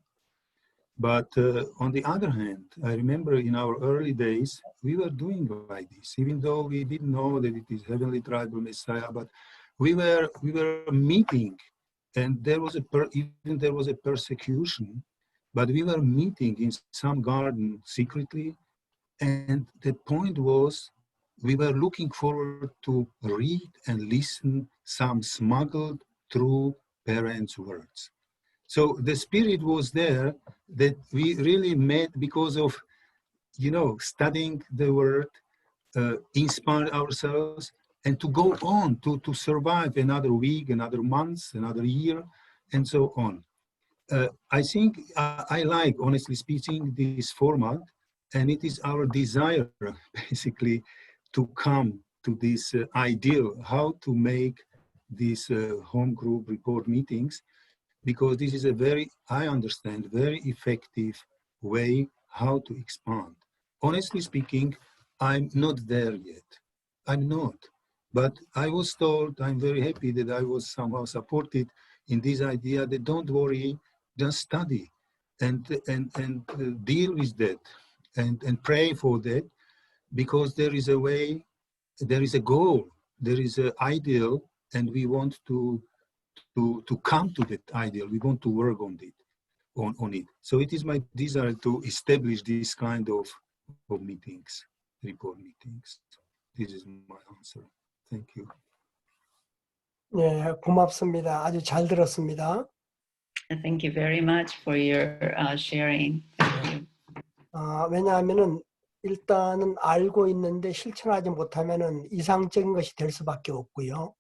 But on the other hand, I remember in our early days, we were doing like this, even though we didn't know that it is Heavenly Tribal Messiah, but we were meeting. And there was a persecution, but we were meeting in some garden secretly. And the point was, we were looking forward to read and listen some smuggled through parents' words. So the spirit was there that we really met because of, studying the word, inspire ourselves, and to go on, to survive another week, another month, another year, and so on. I think I like, honestly speaking, this format, and it is our desire, basically, to come to this ideal, how to make these home group report meetings, because this is a very, I understand, very effective way how to expand. Honestly speaking, I'm not there yet. I'm not. But I was told, I'm very happy that I was somehow supported in this idea that don't worry, just study and deal with that and pray for that, because there is a way, there is a goal, there is an ideal, and we want to come to that ideal. We want to work on it. So it is my desire to establish this kind of meetings, report meetings. This is my answer. Thank you. 네, 고맙습니다. 아주 잘 들었습니다. Thank you very much for your sharing. 왜냐하면은 일단은 알고 있는데 실천하지 못하면은 이상적인 것이 될 수밖에 없고요.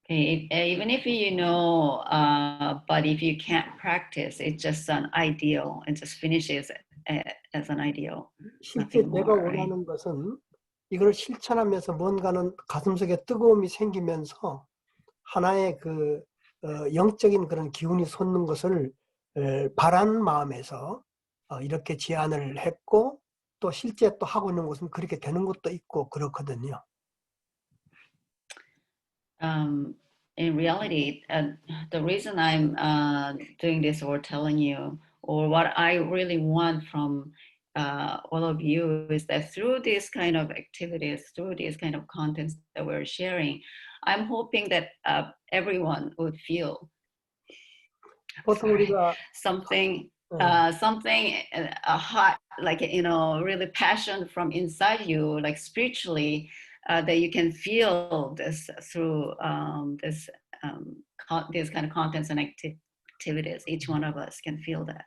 Okay, even if you know, but if you can't practice, it's just an ideal. It just finishes as an ideal. 실제 내가 원하는 것은 이걸 실천하면서 뭔가는 가슴속에 뜨거움이 생기면서 하나의 그 영적인 그런 기운이 솟는 것을 바라는 마음에서 이렇게 제안을 했고 또 실제 또 하고 있는 것은 그렇게 되는 것도 있고 그렇거든요. In reality, the reason I'm doing this or telling you, or what I really want from all of you, is that through these kind of activities, through these kind of contents that we're sharing, I'm hoping that everyone would feel something hot, like, really passion from inside you, like spiritually, that you can feel this through this these kind of contents and activities. Each one of us can feel that.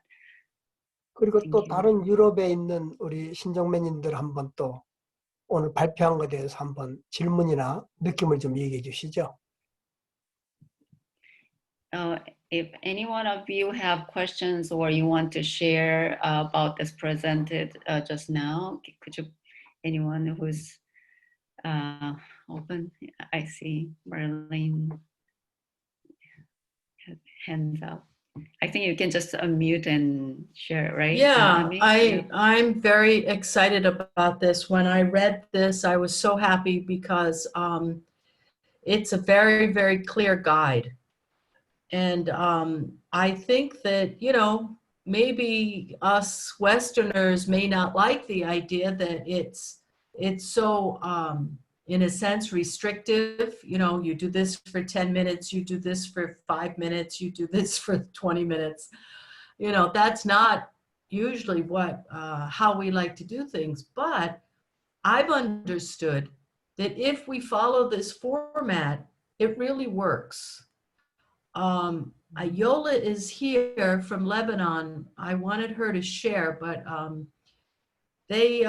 그리고 Thank 또 you. 다른 유럽에 있는 우리 신정매님들 한번 또 오늘 발표한 것에 대해서 한번 질문이나 느낌을 좀 얘기해 주시죠. If any one of you have questions or you want to share about this presented just now, could you, anyone who's open? I see Marlene hands up. I think you can just unmute and share, right? Yeah, Yeah. I'm very excited about this. When I read this, I was so happy because it's a very, very clear guide. And I think that, you know, maybe us Westerners may not like the idea that it's so, in a sense, restrictive. You know, you do this for 10 minutes, you do this for 5 minutes, you do this for 20 minutes. You know, that's not usually what how we like to do things. But I've understood that if we follow this format, it really works. Ayola is here from Lebanon. I wanted her to share, but they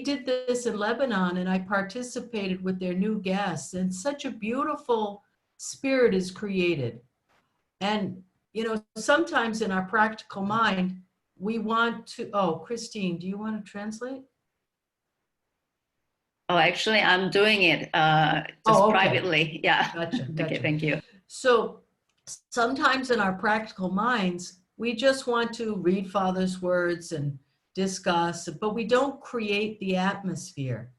did this in Lebanon, and I participated with their new guests, and such a beautiful spirit is created. And you know, sometimes in our practical mind, we want to. Oh, Christine, do you want to translate? Oh, actually, I'm doing it just okay. privately. Yeah. Gotcha. Okay, thank you. So sometimes in our practical minds, we just want to read Father's words and discuss, but we don't create the atmosphere.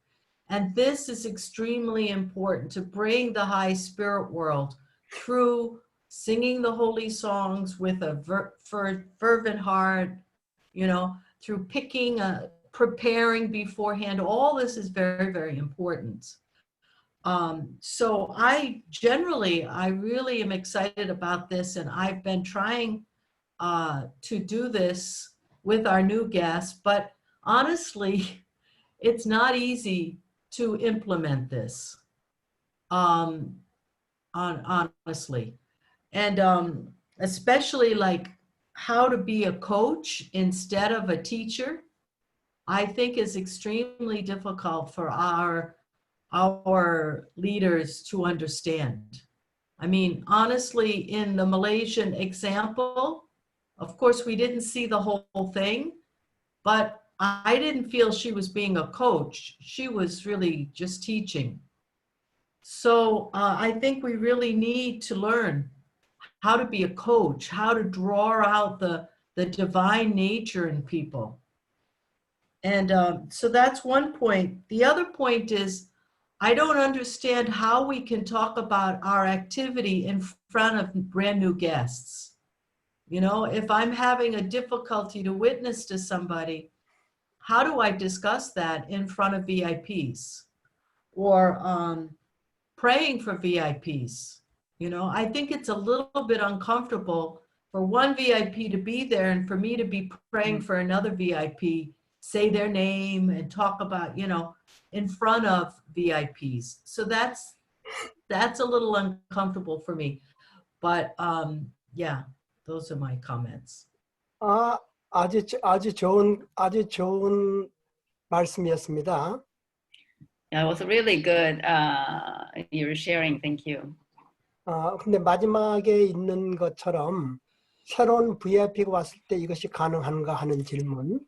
And this is extremely important, to bring the high spirit world through singing the holy songs with a fervent heart, you know, through picking, preparing beforehand. All this is very, very important. So I really am excited about this, and I've been trying to do this with our new guests, but honestly, it's not easy to implement this, honestly. And especially like how to be a coach instead of a teacher, I think is extremely difficult for our leaders to understand. I mean, honestly, in the Malaysian example, of course, we didn't see the whole thing, but I didn't feel she was being a coach. She was really just teaching. So I think we really need to learn how to be a coach, how to draw out the divine nature in people. And so that's one point. The other point is, I don't understand how we can talk about our activity in front of brand new guests. You know, if I'm having a difficulty to witness to somebody, how do I discuss that in front of VIPs? Or praying for VIPs? You know, I think it's a little bit uncomfortable for one VIP to be there and for me to be praying for another VIP, say their name and talk about, you know, in front of VIPs. So that's a little uncomfortable for me. But yeah, those are my comments. 아주 좋은 말씀이었습니다. Yeah, it was really good. You're sharing. Thank you. 근데 마지막에 있는 것처럼 새로운 VIP가 왔을 때 이것이 가능한가 하는 질문.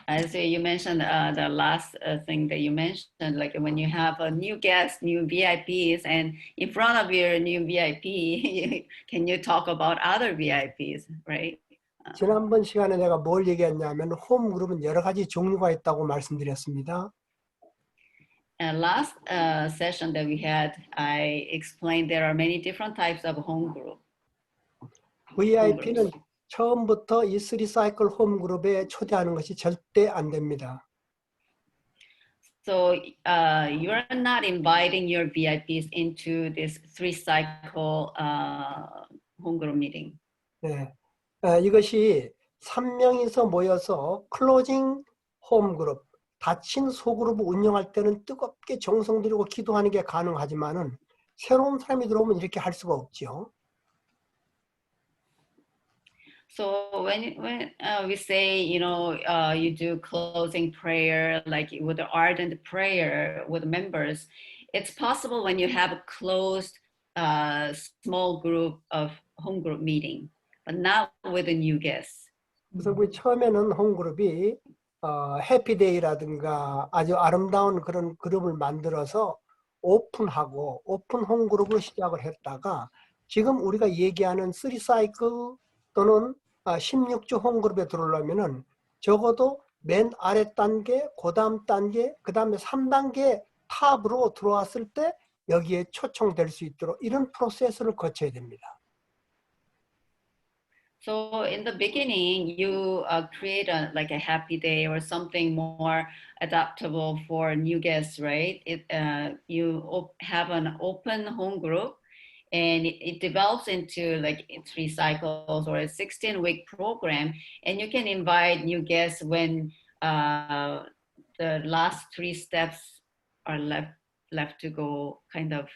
As you mentioned, the last thing that you mentioned, like when you have a new guest, new VIPs, and in front of your new VIP, can you talk about other VIPs, right? 지난번 시간에 내가 뭘 얘기했냐면 홈그룹은 여러 가지 종류가 있다고 말씀드렸습니다. Last session that we had, I explained there are many different types of home group. VIP는 처음부터 이 3사이클 홈그룹에 초대하는 것이 절대 안 됩니다. So you're not inviting your VIPs into this 3cycle home group meeting. 네, 이것이 3명이서 모여서 클로징 홈그룹, 닫힌 소그룹을 운영할 때는 뜨겁게 정성 들이고 기도하는 게 가능하지만은 새로운 사람이 들어오면 이렇게 할 수가 없죠. So when we say, you know, you do closing prayer, like with the ardent prayer with members, it's possible when you have a closed small group of home group meeting, but not with a new guest. 그래서 우리 처음에는 홈그룹이 해피데이라든가 아주 아름다운 그런 그룹을 만들어서 오픈하고 오픈 홈그룹으로 시작을 했다가 지금 우리가 얘기하는 3사이클 또는 16주 홈그룹에 들어오려면은 적어도 맨 아래 단계, 그 다음 단계, 그 다음에 3단계 탑으로 들어왔을 때 여기에 초청될 수 있도록 이런 프로세스를 거쳐야 됩니다. So in the beginning, you create like a happy day or something more adaptable for new guests, right? You have an open home group, and it develops into like 3 cycles or a 16-week program, and you can invite new guests when the last 3 steps are left to go kind of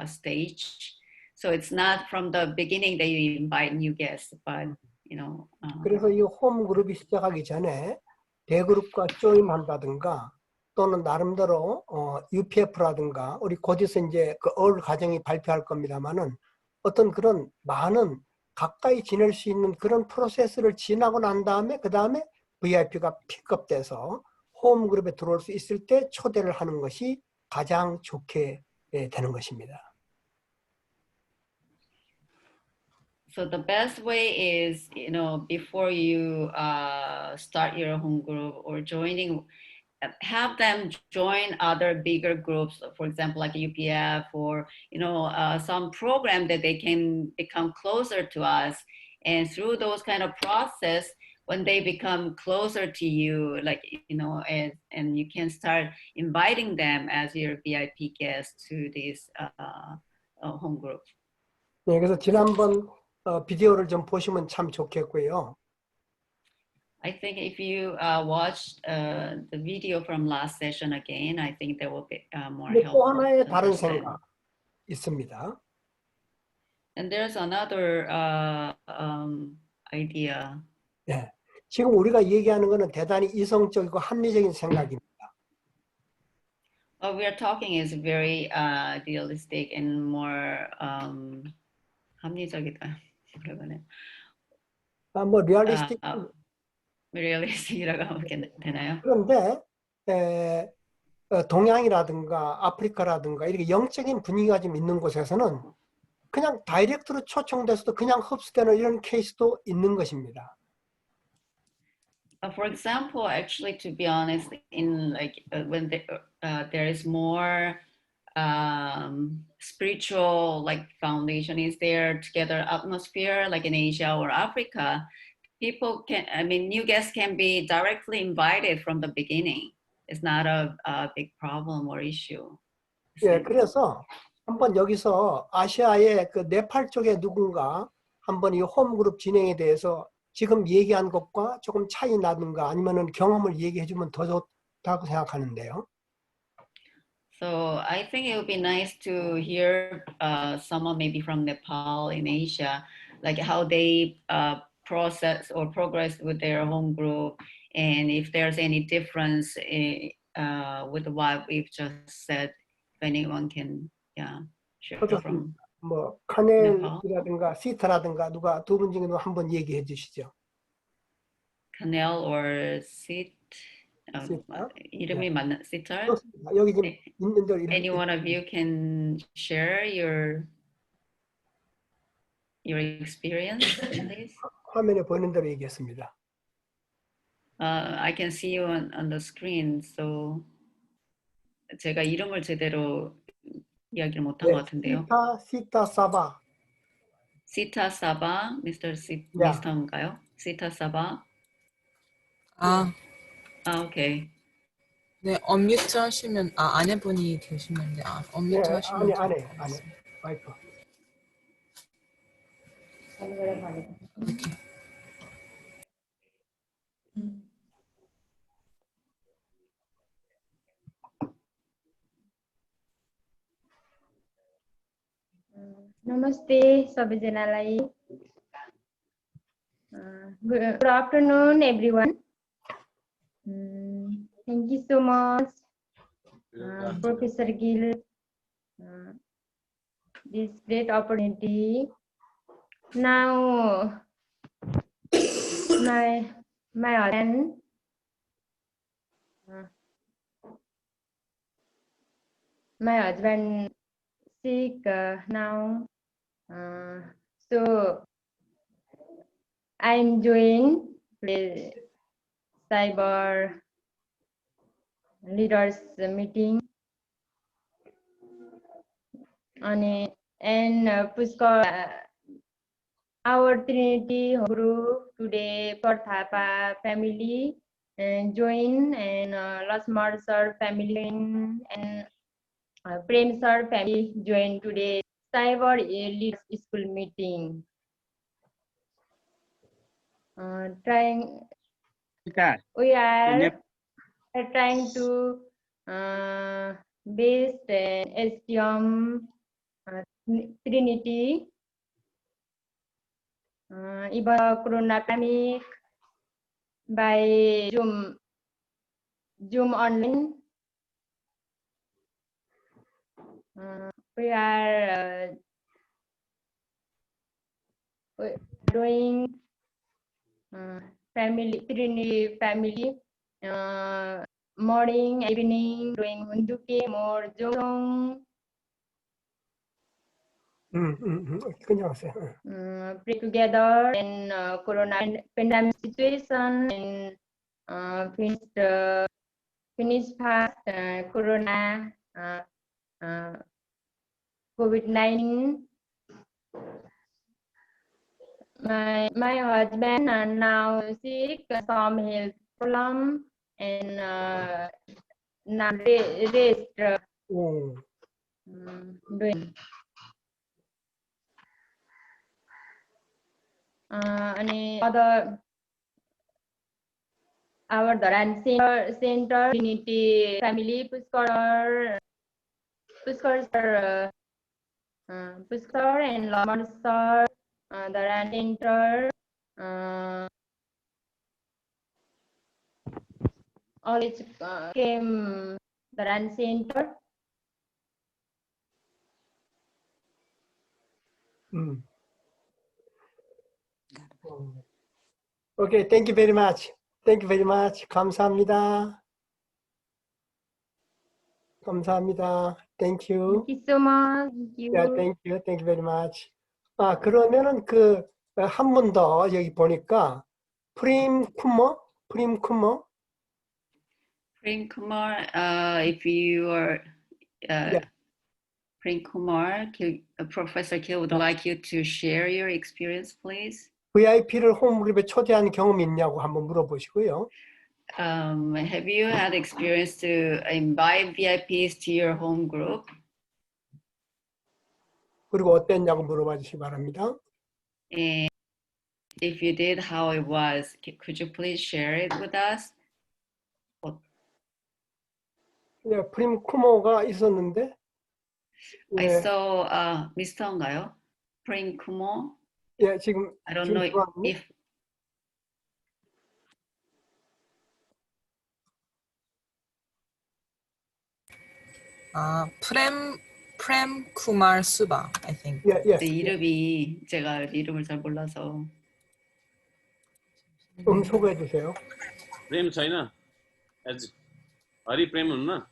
stage. So it's not from the beginning that you invite new guests, but you know. 그래서 이 홈그룹이 시작하기 전에 대그룹과 조인한다든가 또는 나름대로 UPF라든가 우리 곧이서 이제 그 어울 과정이 발표할 겁니다만은 어떤 그런 많은 가까이 지낼 수 있는 그런 프로세스를 지나고 난 다음에 그 다음에 VIP가 픽업돼서 홈그룹에 들어올 수 있을 때 초대를 하는 것이 가장 좋게 되는 것입니다. So the best way is, you know, before you start your home group or joining, have them join other bigger groups, for example, like UPF or, you know, some program that they can become closer to us. And through those kind of process, when they become closer to you, like, you know, and you can start inviting them as your VIP guests to this home group. 네, 그래서 지난번 비디오를 좀 보시면 참 좋겠고요. I think if you watch the video from last session again, I think there will be more helpful. 또 하나의 다른 생각 있습니다. And there's another idea. 네, 지금 우리가 얘기하는 것은 대단히 이성적이고 합리적인 생각입니다. What we are talking is very idealistic and more 합리적이다. 뭐 리얼리스틱. 리얼리스틱이라고 하면 되나요? 그런데 동양이라든가 아프리카라든가 이렇게 영적인 분위기가 좀 있는 곳에서는 그냥 다이렉트로 초청돼서도 그냥 흡수되는 이런 케이스도 있는 것입니다. For example, actually, to be honest, in like when there is more spiritual like foundation is there together atmosphere like in Asia or Africa, people can, I mean, new guests can be directly invited from the beginning. It's not a big problem or issue. 예, 그래서 한번 여기서 아시아의 그 네팔 쪽에 누군가 한번 이 홈그룹 진행에 대해서 지금 얘기한 것과 조금 차이 나든가 아니면은 경험을 얘기해 주면 더 좋다고 생각하는데요. So I think it would be nice to hear someone maybe from Nepal in Asia, like how they process or progress with their home group, and if there's any difference with what we've just said, if anyone can, share from. 뭐 카넬이라든가 시타라든가 누가 두 분 중에 한번 얘기해 주시죠. 카넬 or sit. 이름이 맞나? 시타? 여기 지금 있는데 any one of you can share your experience in this? 화면에 보이는 대로 얘기했습니다. I can see you on the screen, so 제가 이름을 제대로 이야기를 못한 것 같은데요. 시타 사바. 시타 사바, 미스터인가요? 시타 사바. 오케이. 네, 언뮤트 하시면 아내분이 계시는데 언뮤트 네, 하시면 아내 와이프. 오케이. नमस्ते सबैजनालाई good afternoon everyone. Thank you so much Professor Gill this great opportunity. Now my husband sick now, so I'm joining the cyber leaders meeting and Pushkar, our Trinity group today for Thapa family and join and Lasmar sir family and Prem sir family join today cyber leaders school meeting. We are trying to base STM Trinity even Corona pandemic by Zoom online. We are doing Trinity family morning, evening, doing HOONDOK, more Jeongseong. Pray together in Corona pandemic situation and finish fast Corona COVID-19. My husband now sick, some health problem and now rest doing. Any other our Dharan center Trinity family Pushkar sir and Lamar sir Dharan center all it came Dharan center. Okay, thank you very much. Thank you very much. 감사합니다. 감사합니다. Thank you. Thank you so much. Thank you. Yeah, thank you. Thank you very much. 그러면은 한 번 더 여기 보니까 프림 쿠머. Prem Kumar, if you are Prem Kumar, Professor Kill would like you to share your experience, please. VIP를 홈그룹에 초대한 경험이 있냐고 한번 물어보시고요. Have you had experience to invite VIPs to your home group? 그리고 어땠냐고 물어봐 주시기 바랍니다. And if you did, how it was, could you please share it with us? 네, 프림 쿠모가 있었는데. I saw Mr.인가요? Prem Kumar? 예, 지금 I don't know if Prem Kumar Suba, I think. Yes. 이름이 제가 이름을 잘 몰라서. 소개해 주세요. प्रेम छैन हरि प्रेम हुन्न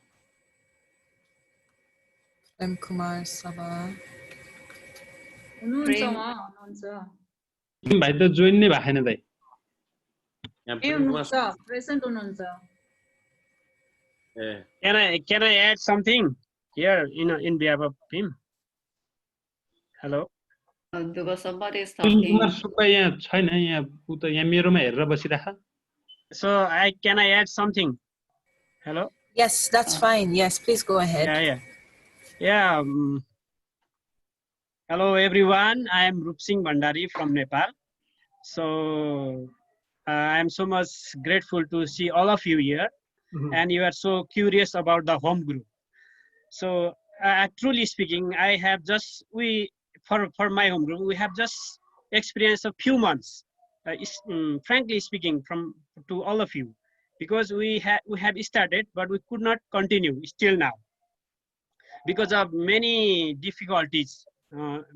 Prem Kumar Suba. हुनुहुन्छ उहाँ हुनुहुन्छ भाइ त join नै भएको छैन दाइ ए हुनुहुन्छ प्रेजेन्ट हुनुहुन्छ Can I add something here in behalf of him? Hello. Somebody is talking. Kumar Subba यहाँ छैन यहाँ उ त यहाँ मेरोमा हेरेर बसिराख. So can I add something? Hello. Yes, that's fine. Yes, please go ahead. Yeah. Hello everyone. I am Rup Singh Bhandari from Nepal. So I am so much grateful to see all of you here. And you are so curious about the home group. So truly speaking, for my home group, we have just experienced a few months. Frankly speaking, to all of you, because we have started, but we could not continue still now because of many difficulties,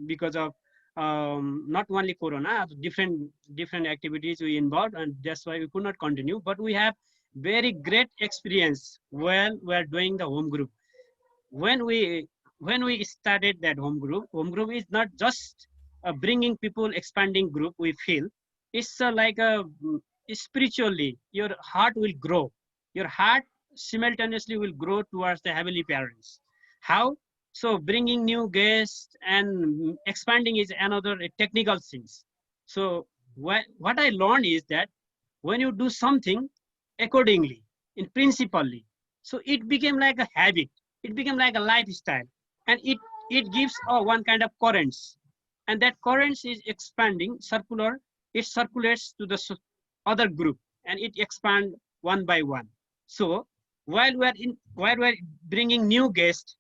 because of not only Corona, different activities we involved, and that's why we could not continue. But we have very great experience while we are doing the home group. When we started that home group is not just bringing people, expanding group. We feel it's like spiritually, your heart will grow. Your heart simultaneously will grow towards the heavenly parents. How? So bringing new guests and expanding is another technical things. So what I learned is that when you do something accordingly, in principally, so it became like a habit. It became like a lifestyle, and it gives one kind of currents, and that currents is expanding, circular. It circulates to the other group, and it expands one by one. So while we're bringing new guests,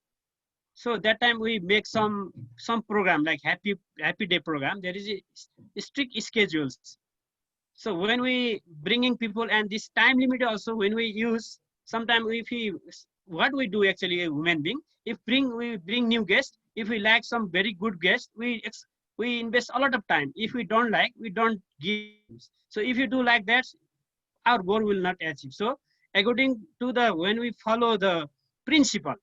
so that time we make some program like happy day program. There is a strict schedules. So when we bringing people, and this time limit also, when we use, sometimes what we do actually, a human being, we bring new guests, if we like some very good guest, we invest a lot of time. If we don't like, we don't give. So if you do like that, our goal will not achieve. So according to when we follow the principle,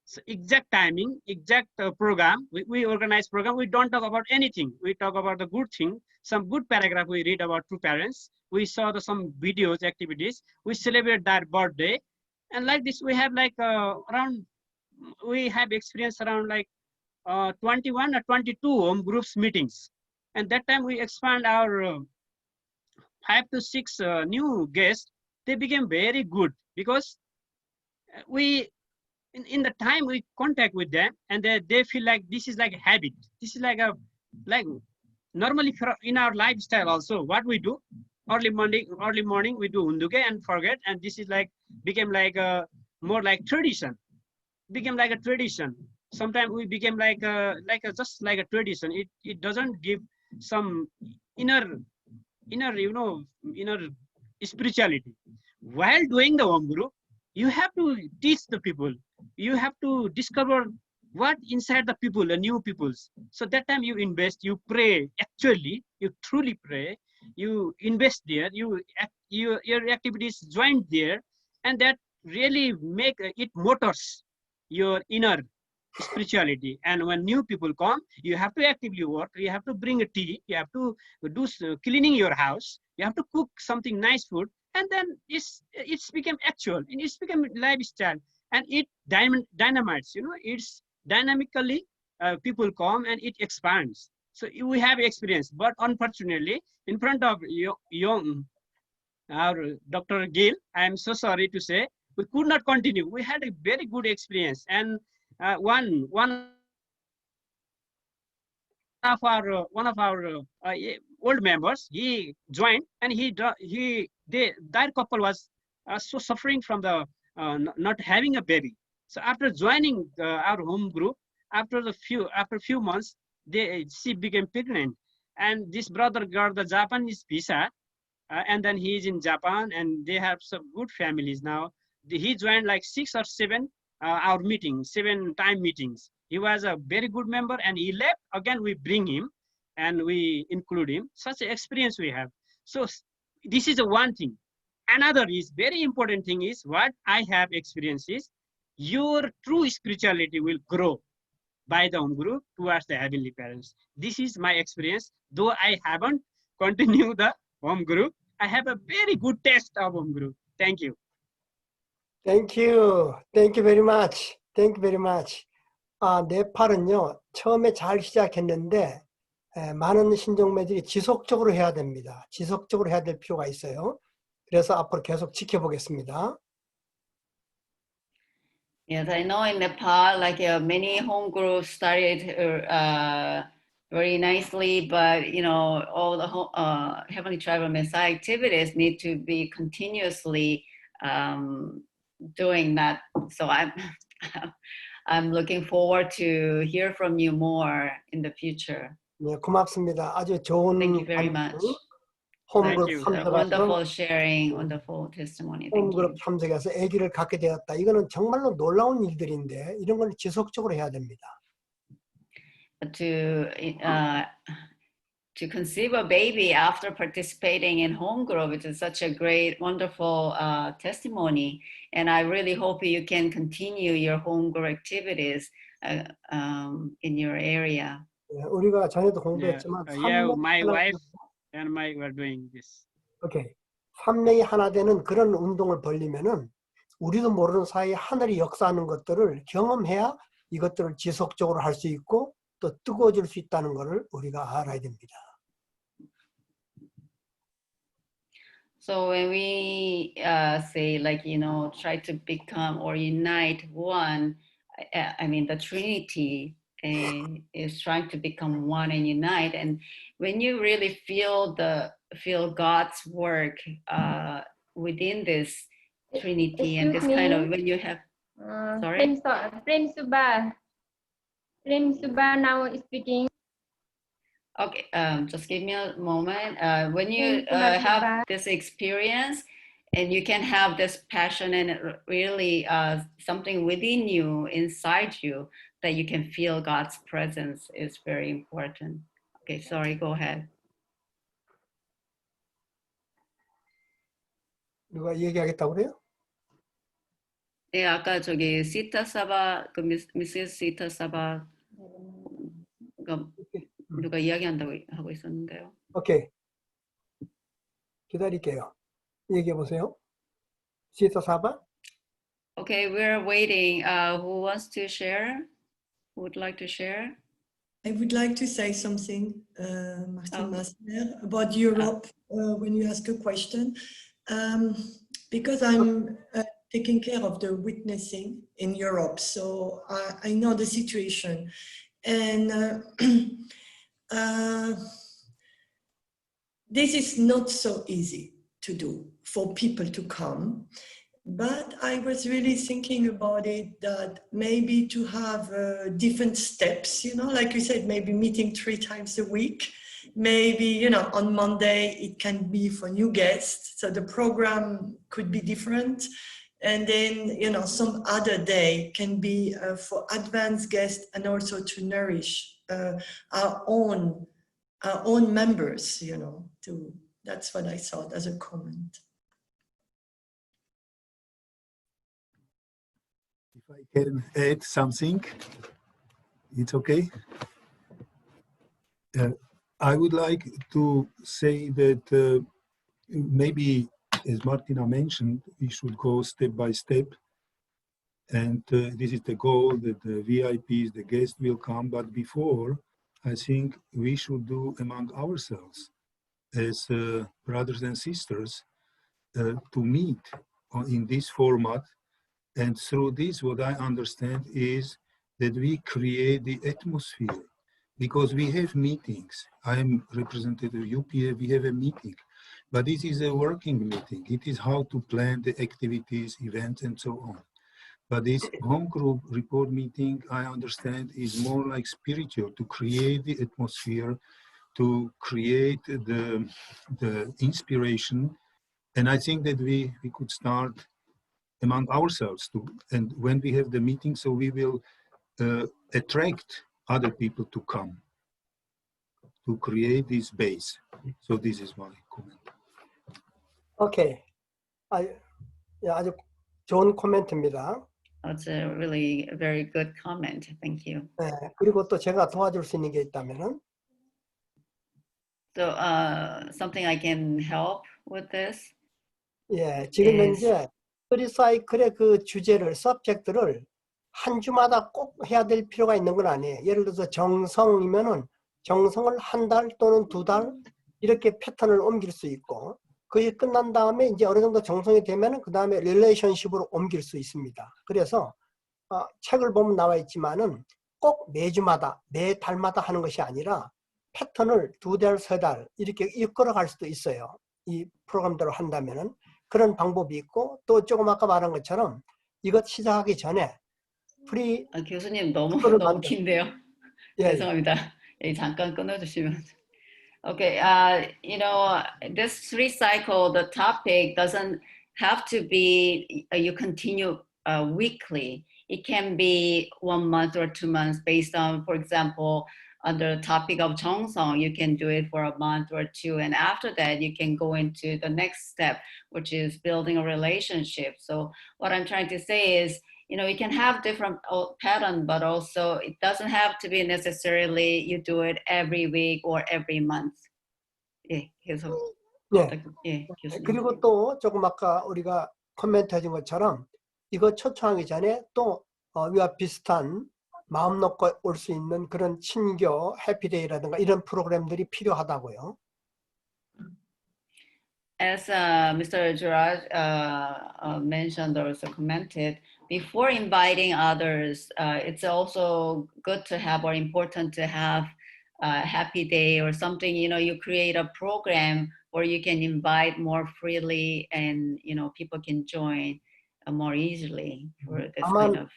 so exact timing, exact program, we organize program. We don't talk about anything. We talk about the good thing, some good paragraph we read about two parents. We saw some videos, activities. We celebrate their birthday. And like this, we have like we have experienced around like 21 or 22 home groups meetings. And that time we expand our 5 to 6 new guests. They became very good because we, in the time we contact with them, and they feel like this is like a habit. This is like normally in our lifestyle also, what we do, early morning we do HOONDOK and forget, and this is like became like more like tradition. Became like a tradition. Sometimes we became like just like a tradition. It doesn't give some inner spirituality. While doing the home group, you have to teach the people. You have to discover what inside the people, the new peoples. So that time you invest, you pray. Actually, you truly pray. You invest there. Your activities joined there, and that really make it motors your inner spirituality. And when new people come, you have to actively work. You have to bring a tea. You have to do cleaning your house. You have to cook something nice food, and then it's become actual, and it's become lifestyle, and it dynamites. It's dynamically people come and it expands. So we have experience, but unfortunately, in front of our Dr. Gill, I am so sorry to say, we could not continue. We had a very good experience, and one of our old members, he joined, and that couple was so suffering from the not having a baby. So after joining our home group, after a few months, she became pregnant, and this brother got the Japanese visa, and then he is in Japan, and they have some good families now. He joined like 6 or 7 our meetings, 7 time meetings. He was a very good member, and he left. Again, we bring him and we include him. Such an experience we have. So this is one thing. Another is very important thing is what I have experienced is your true spirituality will grow by the home group towards the heavenly parents. This is my experience. Though I haven't continued the home group, I have a very good taste of home group. Thank you. Thank you. Thank you very much. Thank you very much. 네팔은요, 처음에 잘 시작했는데 많은 신종매들이 지속적으로 해야 됩니다. 지속적으로 해야 될 필요가 있어요. 그래서 앞으로 계속 지켜보겠습니다. Yes, I know in Nepal, like many home groups started very nicely, but all the Heavenly Tribal Messiah activities need to be continuously doing that. So I'm looking forward to hear from you more in the future. 네, 고맙습니다. 아주 좋은 Thank you very much. 홈그룹 you. 참석해서 Wonderful sharing, wonderful testimony. Thank you. 홈그룹 참석해서 아기를 갖게 되었다. 이거는 정말로 놀라운 일들인데 이런 걸 지속적으로 해야 됩니다. To conceive a baby after participating in home group, it is such a great, wonderful testimony. And I really hope you can continue your home group activities in your area. 네, 우리가 전에도 공부했지만 my wife and I were doing this. 오케이. 3명이 하나 되는 그런 운동을 벌리면은 우리도 모르는 사이에 하늘이 역사하는 것들을 경험해야 이것들을 지속적으로 할 수 있고 또 뜨거워질 수 있다는 것을 우리가 알아야 됩니다. So when we say, like, you know, try to become or unite one, I mean, the Trinity is trying to become one and unite. And when you really feel God's work within this Trinity and this kind of, when you have, sorry? Friend Suba now is speaking. Okay, just give me a moment. When you have this experience and you can have this passion and really something within you, inside you, that you can feel God's presence is very important. Okay, sorry, go ahead. 누가 얘기하겠다고 그래요? 네, 아까 저기 시타 사바, 그 미스 시타 사바 누가 이야기한다고 하고 있었는데요. 오케이. 기다릴게요. 얘기해 보세요. 시타 사바? Okay, we're waiting. Who wants to share? Who would like to share? I would like to say something, Martin Massner, about Europe when you ask a question. Because I'm taking care of the witnessing in Europe, so I know the situation. And this is not so easy to do for people to come. But I was really thinking about it, that maybe to have different steps, you know, like you said, maybe meeting 3 times a week. Maybe, you know, on Monday it can be for new guests, so the program could be different. And then, you know, some other day can be for advanced guests and also to nourish our own members, you know, that's what I thought as a comment. If I can add something, it's okay. I would like to say that maybe, as Martina mentioned, we should go step by step. And this is the goal, that the VIPs, the guests will come. But before, I think we should do among ourselves as brothers and sisters to meet in this format. And through this, what I understand is that we create the atmosphere, because we have meetings. I am representative of UPA, we have a meeting, but this is a working meeting. It is how to plan the activities, events, and so on. But this home group report meeting, I understand, is more like spiritual, to create the atmosphere, to create the inspiration. And I think that we could start among ourselves too. And when we have the meeting, so we will attract other people to come, to create this base. So this is my comment. Okay. 아주 좋은 코멘트입니다. That's a really very good comment. Thank you. 네, 그리고 또 제가 도와줄 수 있는 게 있다면은. So something I can help with this. 예, 지금 현재 프리사이클의 그 주제를, 서브젝트를 한 주마다 꼭 해야 될 필요가 있는 건 아니에요. 예를 들어서 정성이면은 정성을 한 달 또는 2달 이렇게 패턴을 옮길 수 있고, 그게 끝난 다음에 이제 어느 정도 정성이 되면은 그 다음에 릴레이션십으로 옮길 수 있습니다. 그래서 책을 보면 나와 있지만은 꼭 매주마다, 매 달마다 하는 것이 아니라 패턴을 2달, 3달 이렇게 이끌어갈 수도 있어요. 이 프로그램대로 한다면은 그런 방법이 있고, 또 조금 아까 말한 것처럼 이것 시작하기 전에 프리 교수님 너무 토크를 너무 만들. 긴데요. 예, 예. 죄송합니다. 예, 잠깐 끊어주시면. Okay, you know, this 3 cycle, the topic doesn't have to be you continue weekly. It can be 1 month or 2 months based on, for example, on the topic of Jeongseong, you can do it for a month or 2. And after that, you can go into the next step, which is building a relationship. So what I'm trying to say is, you know, you can have different pattern, but also it doesn't have to be necessarily you do it every week or every month. 예, 계속. 예. 예, 교수님. 그리고 또 조금 아까 우리가 코멘트 해준 것처럼 이거 초청하기 전에 또 위와 비슷한 마음 놓고 올 수 있는 그런 친교 해피데이라든가 이런 프로그램들이 필요하다고요. As Mr. Gerard mentioned or also commented, before inviting others, it's also good to have or important to have a happy day or something, you know, you create a program where you can invite more freely and, you know, people can join more easily for this kind of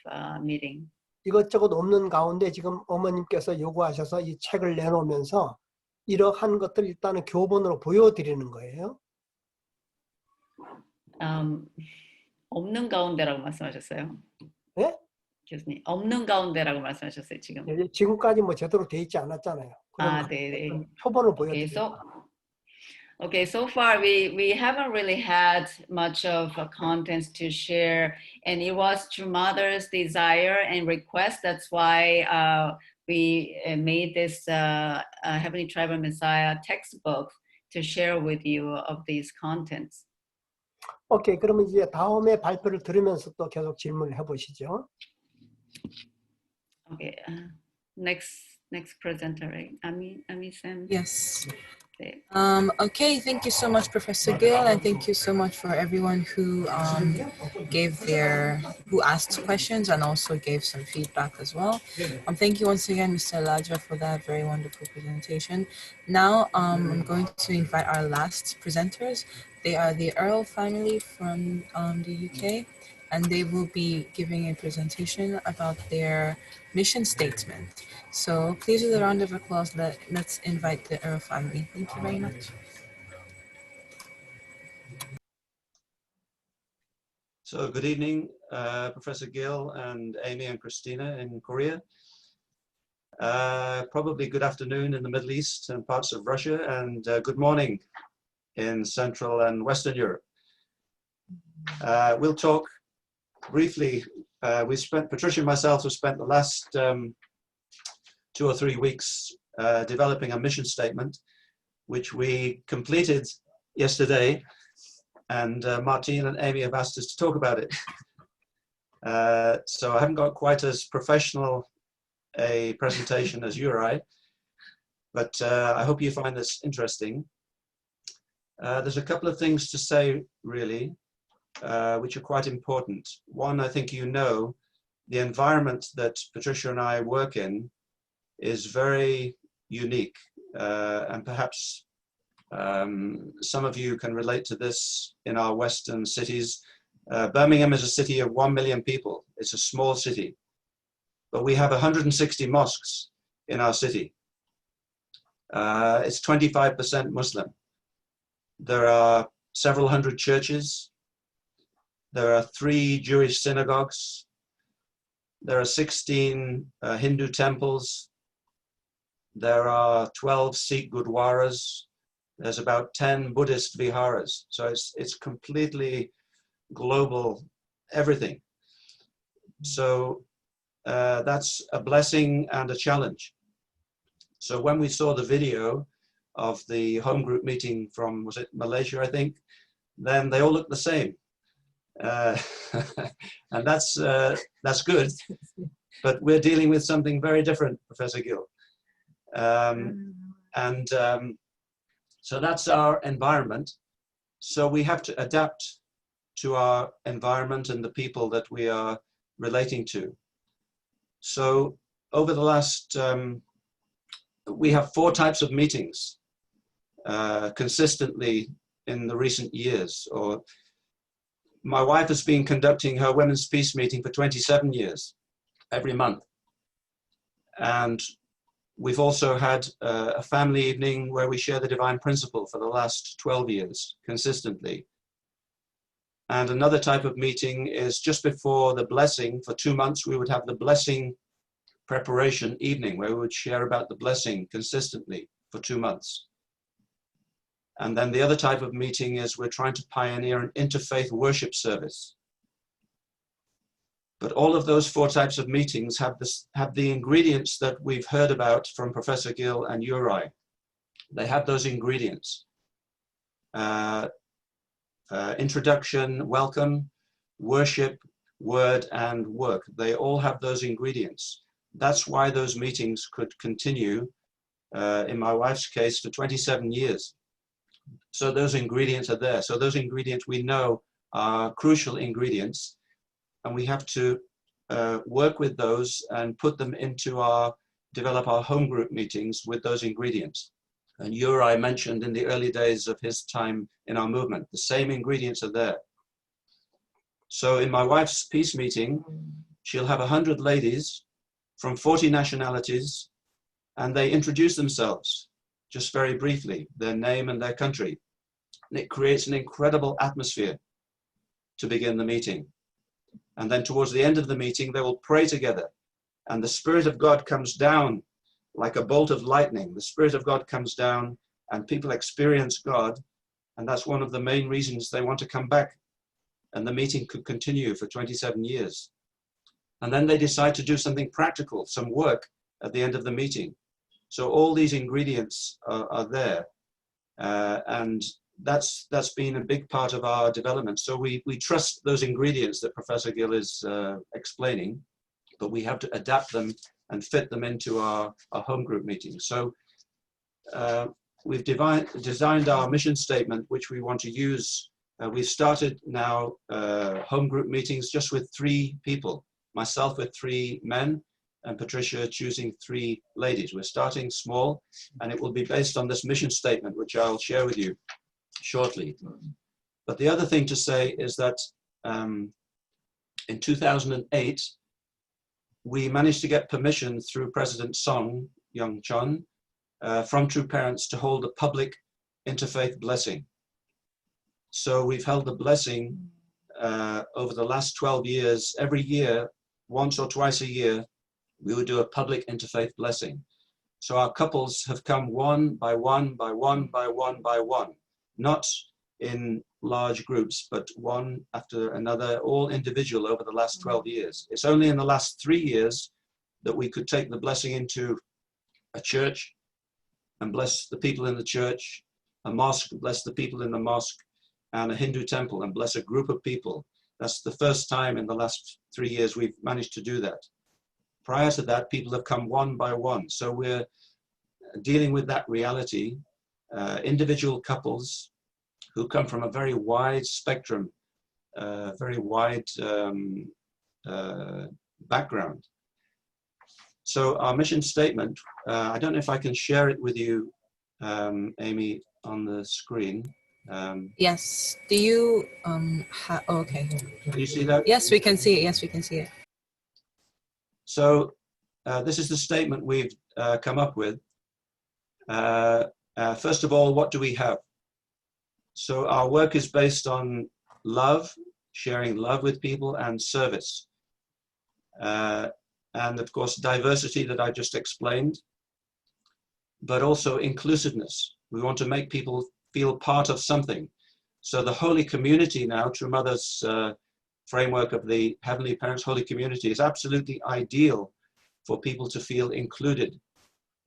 meeting. 이것저것 없는 가운데 지금 어머님께서 요구하셔서 이 책을 내놓으면서 이러한 것들 일단은 교본으로 보여드리는 거예요. 없는 가운데라고 말씀하셨어요? 네? 교수님, 없는 가운데라고 말씀하셨어요, 지금? 네, 지금까지 뭐 제대로 돼 있지 않았잖아요. 네. 표본을 보여드려요. Okay, so far we haven't really had much of contents to share, and it was through mother's desire and request. That's why we made this Heavenly Tribal Messiah textbook to share with you of these contents. 오케이, 그러면 이제 다음에 발표를 들으면서 또 계속 질문을 해보시죠. Okay, next presenter, right? Ami Sam. Yes. Okay, thank you so much, Professor Gill, and thank you so much for everyone who who asked questions and also gave some feedback as well. Thank you once again, Mr. Ladja, for that very wonderful presentation. Now, I'm going to invite our last presenters. They are the Earl family from the UK, and they will be giving a presentation about their mission statement. So please, with a round of applause, let's invite the Earl family. Thank you very much. So good evening, Professor Gill and Amy and Christina in Korea. Probably good afternoon in the Middle East and parts of Russia, and good morning in Central and Western Europe. We'll talk briefly. Patricia and myself have spent the last 2 or 3 weeks developing a mission statement, which we completed yesterday, and Martine and Amy have asked us to talk about it. So I haven't got quite as professional a presentation as you or I, but I hope you find this interesting. There's a couple of things to say, really, which are quite important. One, I think you know, the environment that Patricia and I work in is very unique, and perhaps some of you can relate to this in our Western cities. Birmingham is a city of 1 million people. It's a small city, but we have 160 mosques in our city. It's 25% Muslim. There are several hundred churches. There are 3 Jewish synagogues. There are 16 Hindu temples. There are 12 Sikh gurdwaras. There's about 10 Buddhist viharas. So it's completely global, everything. So that's a blessing and a challenge. So when we saw the video of the home group meeting from, was it Malaysia, I think, then they all look the same. And that's good, but we're dealing with something very different, Professor Gill. So that's our environment. So we have to adapt to our environment and the people that we are relating to. So over the last, we have 4 types of meetings consistently in the recent years. Or my wife has been conducting her Women's Peace meeting for 27 years. every month. And we've also had a family evening where we share the divine principle for the last 12 years consistently. And another type of meeting is just before the blessing. For 2 months, we would have the blessing preparation evening where we would share about the blessing consistently for 2 months. And then the other type of meeting is we're trying to pioneer an interfaith worship service. But all of those 4 types of meetings have the ingredients that we've heard about from Professor Gill and Uri. They have those ingredients. Introduction, welcome, worship, word, and work. They all have those ingredients. That's why those meetings could continue, in my wife's case, for 27 years. So those ingredients are there. So those ingredients we know are crucial ingredients, and we have to work with those and put them into develop our home group meetings with those ingredients. And Uri mentioned in the early days of his time in our movement, the same ingredients are there. So in my wife's peace meeting, she'll have 100 ladies from 40 nationalities, and they introduce themselves just very briefly, their name and their country. And it creates an incredible atmosphere to begin the meeting. And then towards the end of the meeting, they will pray together. And the Spirit of God comes down like a bolt of lightning. The Spirit of God comes down and people experience God. And that's one of the main reasons they want to come back. And the meeting could continue for 27 years. And then they decide to do something practical, some work at the end of the meeting. So all these ingredients are there. And that's been a big part of our development. So we trust those ingredients that Professor Gill is explaining, but we have to adapt them and fit them into our home group meetings. So we've designed our mission statement, which we want to use. We've started now home group meetings just with 3 people, myself with 3 men, and Patricia choosing 3 ladies. We're starting small, and it will be based on this mission statement, which I'll share with you shortly. But the other thing to say is that in 2008, we managed to get permission through President Song, Jeongseong, from True Parents to hold a public interfaith blessing. So we've held the blessing over the last 12 years. Every year, once or twice a year, we would do a public interfaith blessing. So our couples have come one by one, by one, by one, by one, not in large groups, but one after another, all individual over the last 12 years. It's only in the last 3 years that we could take the blessing into a church and bless the people in the church, a mosque, bless the people in the mosque, and a Hindu temple and bless a group of people. That's the first time in the last 3 years we've managed to do that. Prior to that, people have come one by one. So we're dealing with that reality, individual couples who come from a very wide spectrum, very wide background. So our mission statement, I don't know if I can share it with you, Amy, on the screen. Yes. Do you, okay. Can you see that? Yes, we can see it. Yes, we can see it. So this is the statement we've come up with. First of all, what do we have? So our work is based on love, sharing love with people, and service. And of course, diversity that I just explained, but also inclusiveness. We want to make people feel part of something. So the Holy Community now, True Mother's framework of the Heavenly Parents Holy Community, is absolutely ideal for people to feel included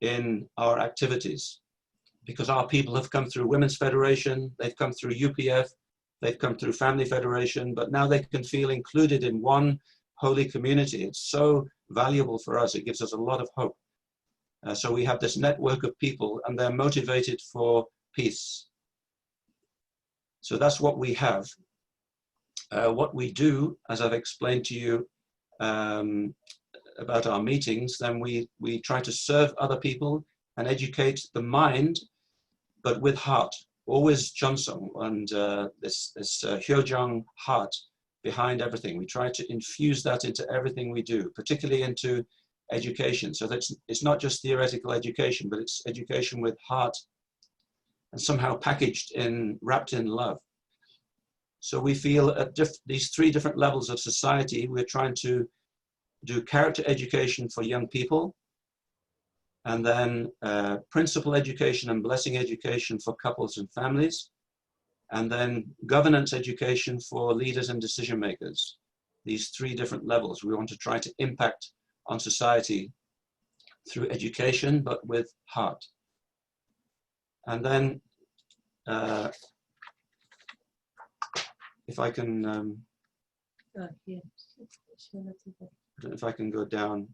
in our activities, because our people have come through Women's Federation, they've come through UPF, they've come through Family Federation, but now they can feel included in one holy community. It's so valuable for us. It gives us a lot of hope. So we have this network of people, and they're motivated for peace. So that's what we have. What we do, as I've explained to you about our meetings, then we try to serve other people and educate the mind, but with heart. Always Jeongseong and this Hyojang heart behind everything. We try to infuse that into everything we do, particularly into education. So that's, it's not just theoretical education, but it's education with heart and somehow packaged in, wrapped in love. So we feel at these three different levels of society, we're trying to do character education for young people, and then principle education and blessing education for couples and families, and then governance education for leaders and decision makers. These three different levels. We want to try to impact on society through education, but with heart. And then, if I can, I don't know if I can go down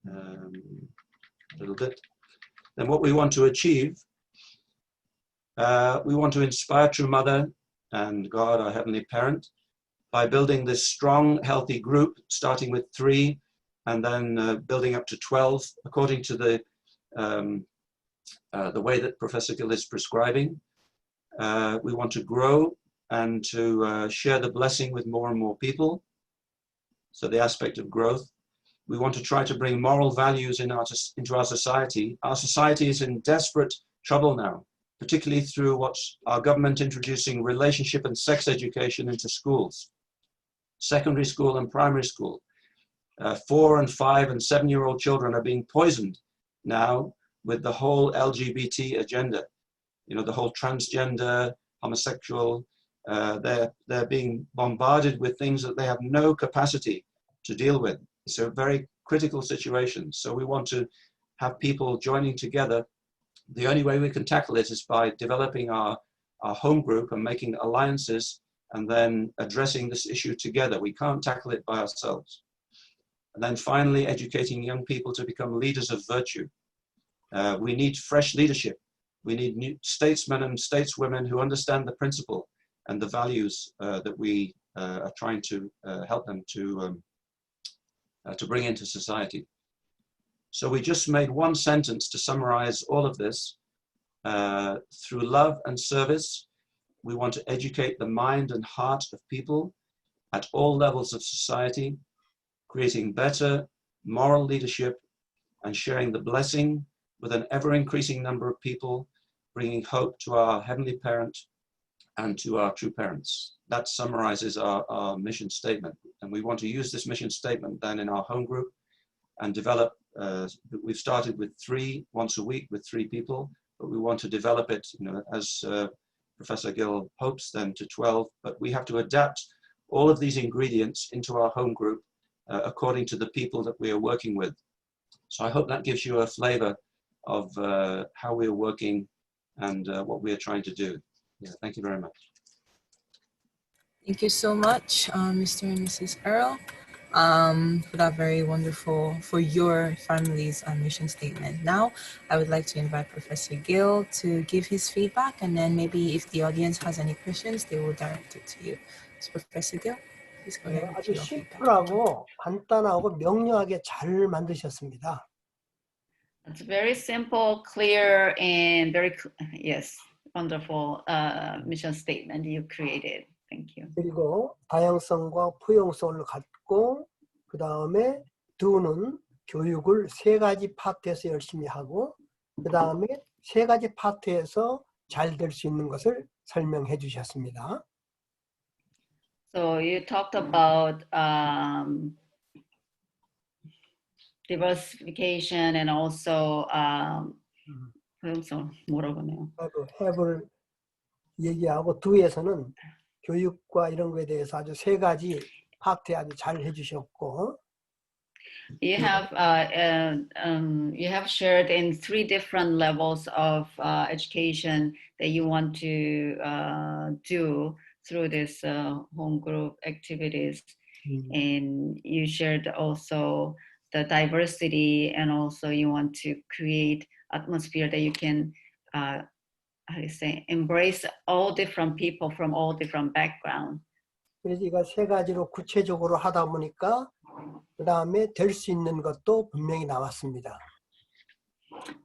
a little bit. Then what we want to achieve, we want to inspire True Mother and God, our Heavenly Parent, by building this strong, healthy group, starting with 3 and then building up to 12, according to the way that Professor Gill is prescribing. We want to grow and to share the blessing with more and more people. So the aspect of growth. We want to try to bring moral values into our society. Our society is in desperate trouble now, particularly through what's our government introducing relationship and sex education into schools, secondary school and primary school. 4 and 5 and 7-year-old children are being poisoned now with the whole LGBT agenda. You know, the whole transgender, homosexual, they're being bombarded with things that they have no capacity to deal with. It's a very critical situation. So we want to have people joining together. The only way we can tackle it is by developing our home group and making alliances and then addressing this issue together. We can't tackle it by ourselves. And then finally, educating young people to become leaders of virtue. We need fresh leadership. We need new statesmen and stateswomen who understand the principle and the values that we are trying to help them to bring into society. So we just made one sentence to summarize all of this. Through love and service, we want to educate the mind and heart of people at all levels of society, creating better moral leadership and sharing the blessing with an ever-increasing number of people, bringing hope to our Heavenly Parent and to our true parents. That summarizes our mission statement. And we want to use this mission statement then in our home group and develop, we've started with 3 once a week with 3 people, but we want to develop it, you know, as Professor Gill hopes, then to 12, but we have to adapt all of these ingredients into our home group according to the people that we are working with. So I hope that gives you a flavor of how we are working and what we are trying to do. Yeah, thank you very much. Thank you so much, Mr. and Mrs. Earl, for that very wonderful, for your family's mission statement. Now, I would like to invite Professor Gill to give his feedback, and then maybe if the audience has any questions, they will direct it to you. So Professor Gill, please go ahead with 아주 your feedback. 심플하고 간단하고 명료하게 잘 만드셨습니다. It's very simple, clear, and very, yes, wonderful mission statement you created. Thank you. 그리고 다양성과 포용성을 갖고 그 다음에 do는 교육을 3가지 파트에서 열심히 하고 그 다음에 3가지 파트에서 잘 될 수 있는 것을 설명해 주셨습니다. So you talked about diversification and also 뭐라고 하네요? have을 얘기하고 do에서는 교육과 이런 거에 대해서 아주 3가지 파트에 아주 잘 해주셨고 you have shared in 3 different levels of education that you want to do through this home group activities, and you shared also the diversity, and also you want to create atmosphere that you can how do you say, embrace all different people from all different backgrounds. 그래서 이거 3가지로 구체적으로 하다 보니까 그 다음에 될 수 있는 것도 분명히 나왔습니다.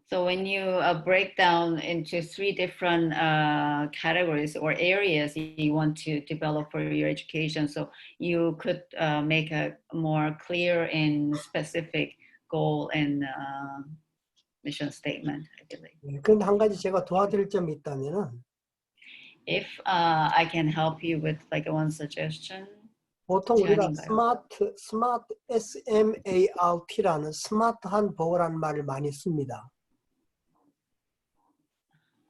So when you break down into 3 different categories or areas you want to develop for your education, so you could make a more clear and specific goal and mission statement, I believe. 그런데 한 가지 제가 도와드릴 점이 있다면은 If I can help you with like one suggestion. 보통 우리가 제안인가요? 스마트 SMART라는 스마트한 보호라는 말을 많이 씁니다.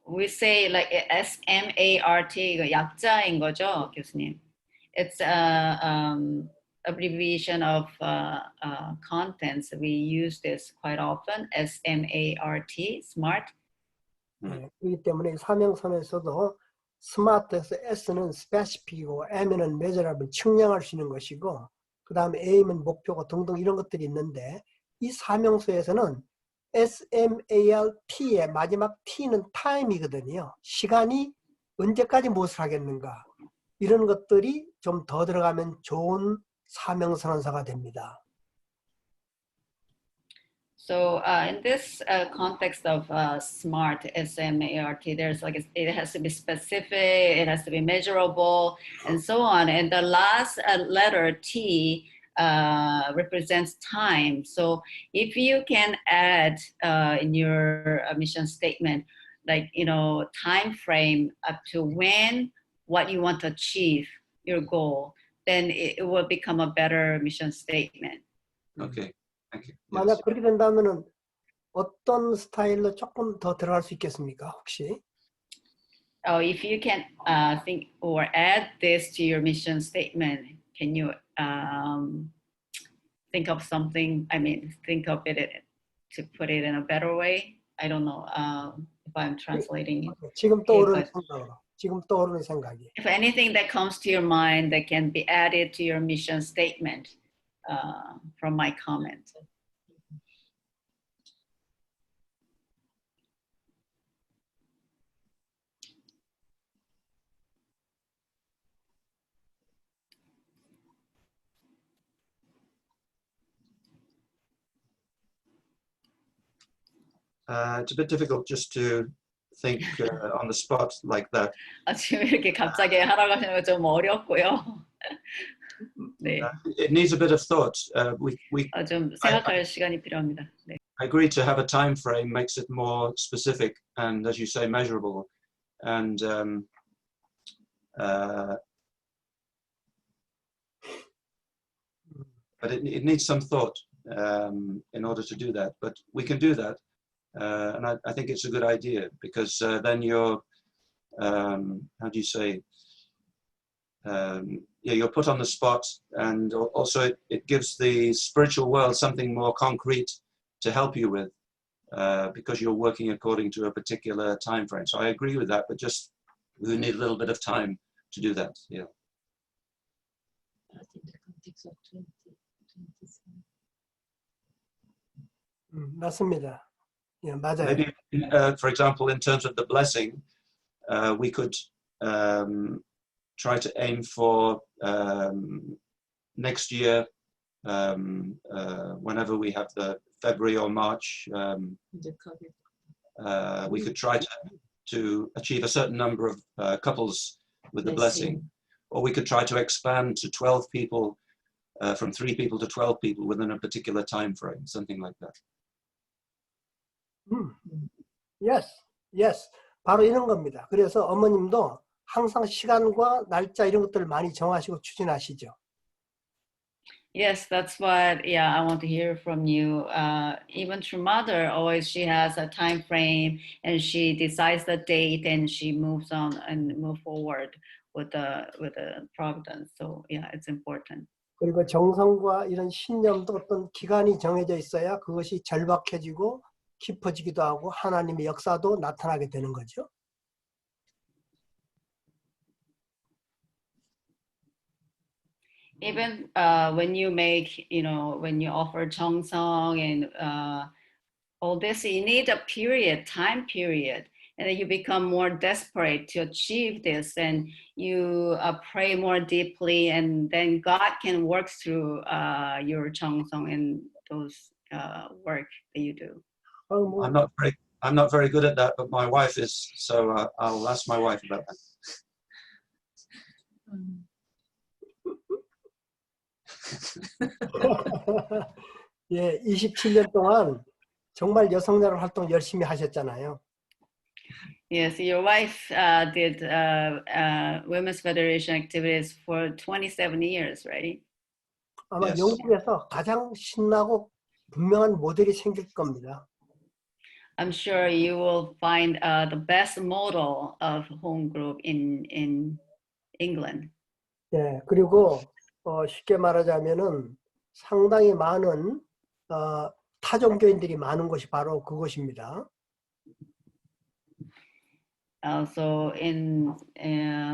We say like SMART, 이거 약자인 거죠, 교수님? It's a abbreviation of contents. We use this quite often. SMART, smart. 그렇기 때문에 사명선에서도 스마트에서 S는 specific이고 M은 measurable, 측량할 수 있는 것이고 그 다음에 A는 목표고 등등 이런 것들이 있는데 이 사명서에서는 SMART의 마지막 T는 time이거든요. 시간이 언제까지 무엇을 하겠는가 이런 것들이 좀 더 들어가면 좋은 사명선언서가 됩니다. So in this context of SMART, S-M-A-R-T, there's like it has to be specific, it has to be measurable, and so on. And the last letter T represents time. So if you can add in your mission statement, like time frame up to when what you want to achieve your goal, then it will become a better mission statement. Okay. Thank you. 만약 그렇게 된다면은 어떤 스타일로 조금 더 들어갈 수 있겠습니까? 혹시? If you can think or add this to your mission statement, can you think of something? I mean, think of it to put it in a better way. I don't know if I'm translating it. 지금 떠오르는 생각으로. 지금 떠오르는 생각이. If anything that comes to your mind that can be added to your mission statement. From my comment. It's a bit difficult just to think on the spot like that. 지금 이렇게 갑자기 하라고 하시는 거 좀 어렵고요. 네. It needs a bit of thought. 좀 생각할 시간이 필요합니다. 네. I agree to have a time frame makes it more specific and, as you say, measurable. And but it needs some thought in order to do that. But we can do that, and I think it's a good idea because then you're how do you say? Yeah, you're put on the spot, and also it gives the spiritual world something more concrete to help you with, because you're working according to a particular time frame. So I agree with that, but just we need a little bit of time to do that. Yeah. 맞습니다. 예, 맞아요. Maybe, for example, in terms of the blessing, we could try to aim for next year, whenever we have the February or March, we could try to achieve a certain number of couples with the blessing, or we could try to expand to 12 people, from 3 people to 12 people within a particular time frame, something like that. Yes, yes. 바로 이런 겁니다. 그래서 어머님도 항상 시간과 날짜 이런 것들을 많이 정하시고 추진하시죠. Yes, that's what, I want to hear from you. Even through mother, always she has a time frame and she decides the date and she moves on and move forward with the providence. So it's important. 그리고 정성과 이런 신념도 어떤 기간이 정해져 있어야 그것이 절박해지고 깊어지기도 하고 하나님의 역사도 나타나게 되는 거죠. Even when you make, when you offer Jeongseong and all this, you need a time period, and then you become more desperate to achieve this, and you pray more deeply, and then God can work through your Jeongseong and those work that you do. I'm not I'm not very good at that, but my wife is, so I'll ask my wife about that. 예, 27년 동안 정말 여성야를 활동 열심히 하셨잖아요. Yes, your wife did Women's Federation activities for 27 years, right? 아마 Yes. 영국에서 가장 신나고 분명한 모델이 생길 겁니다. I'm sure you will find the best model of home group in England. 예, 그리고 쉽게 말하자면은 상당히 많은 타종교인들이 많은 곳이 바로 그곳입니다. Also, in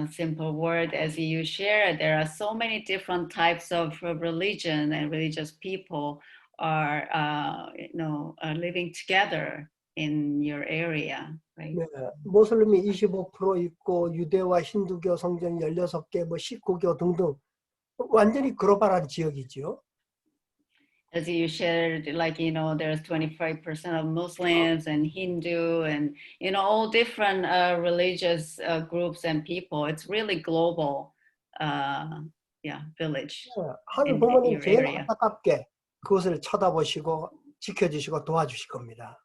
simple word, as you share, there are so many different types of religion and religious people are, are living together in your area, right? 네, 모슬림이 25% 있고 유대와 힌두교 성전 16개, 뭐 19교 등등 완전히 글로벌한 지역이죠. As you shared, like, there's 25% of Muslims and Hindu and, all different religious groups and people. It's really global, village 하늘 in 부모님 your 제일 area. 안타깝게 그것을 쳐다보시고 지켜주시고 도와주실 겁니다.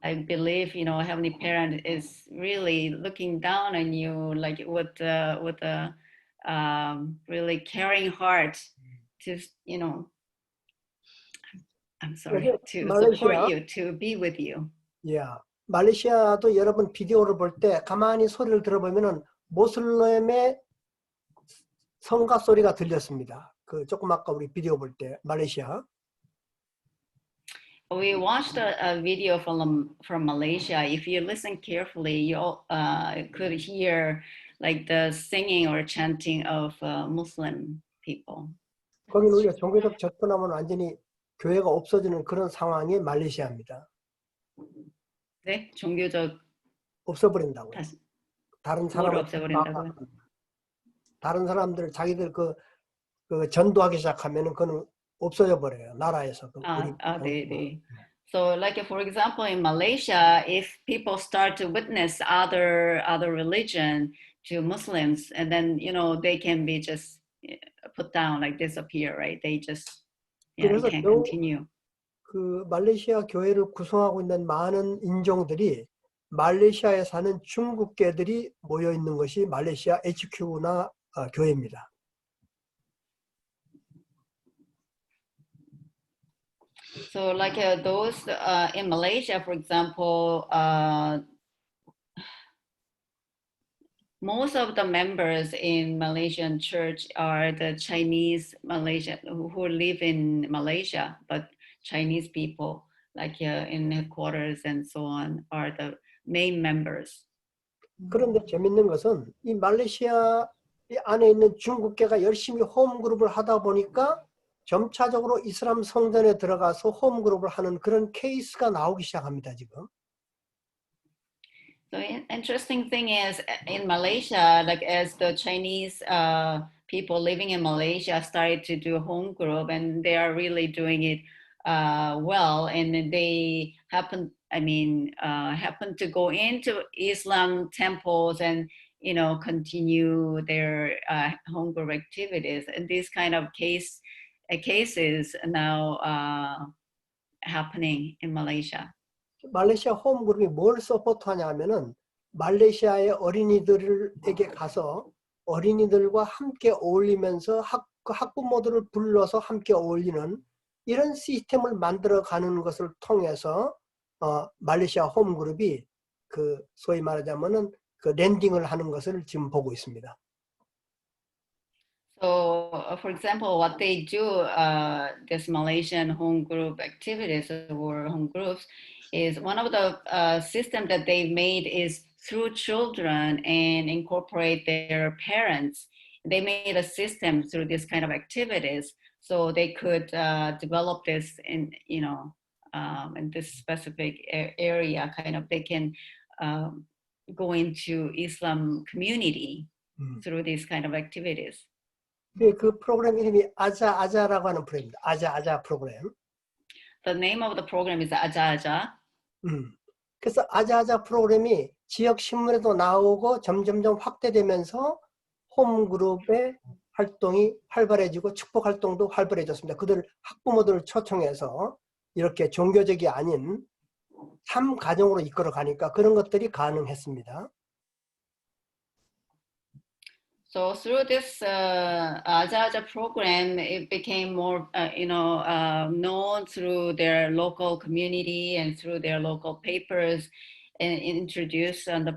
I believe, Heavenly Parent is really looking down on you, like with a really caring heart to, I'm sorry, to support you, to be with you. Yeah. 말레이시아도 여러분 비디오를 볼 때 가만히 소리를 들어보면은 모슬림의 성가 소리가 들렸습니다. 그 조금 아까 우리 비디오 볼 때 말레이시아. We watched a video from Malaysia. If you listen carefully, you could hear like the singing or chanting of Muslim people. 거기는 우리가 종교적 접근하면 완전히 교회가 없어지는 그런 상황이 말레이시아입니다. 네, 종교적 없어버린다고요. 다른 사람을 없애버린다고요? 다른 사람들 자기들 그 전도하기 시작하면은 그는 없어져 버려요. 나라에서. 네. So, like for example, in Malaysia, if people start to witness other religion to Muslims, and then they can be just put down, like disappear, right? They just can't continue. 그 말레이시아 교회를 구성하고 있는 많은 인종들이 말레이시아에 사는 중국계들이 모여 있는 것이 말레이시아 HQ나 교회입니다. So like those in Malaysia, for example, most of the members in Malaysian church are the Chinese Malaysian who live in Malaysia, but Chinese people like in headquarters and so on are the main members. 그런데 재밌는 것은 이 말레이시아 안에 있는 중국계가 열심히 홈그룹을 하다 보니까 점차적으로 이슬람 성전에 들어가서 홈그룹을 하는 그런 케이스가 나오기 시작합니다, 지금. So interesting thing is in Malaysia, like as the Chinese people living in Malaysia started to do home group, and they are really doing it well, and they happen to go into Islam temples and continue their home group activities, and these kind of cases now happening in Malaysia. 말레이시아 홈그룹이 뭘 서포트하냐 하면은 말레이시아의 어린이들에게 가서 어린이들과 함께 어울리면서 학부모들을 불러서 함께 어울리는 이런 시스템을 만들어가는 것을 통해서 말레이시아 홈그룹이 그 소위 말하자면은 그 랜딩을 하는 것을 지금 보고 있습니다. So, for example, what they do, this Malaysian home group activities or home groups, is one of the system that they've made is through children and incorporate their parents. They made a system through this kind of activities, so they could develop this in in this specific area. Kind of, they can go into Islam community through these kind of activities. 그 프로그램 이름이 아자라고 하는 프로그램입니다. 아자 프로그램. The name of the program is Aja Aja. 그래서 아자아자 프로그램이 지역 신문에도 나오고 점점점 확대되면서 홈그룹의 활동이 활발해지고 축복 활동도 활발해졌습니다. 그들 학부모들을 초청해서 이렇게 종교적이 아닌 삶 가정으로 이끌어 가니까 그런 것들이 가능했습니다. So through this Aja program, it became more, known through their local community and through their local papers, and introduced on the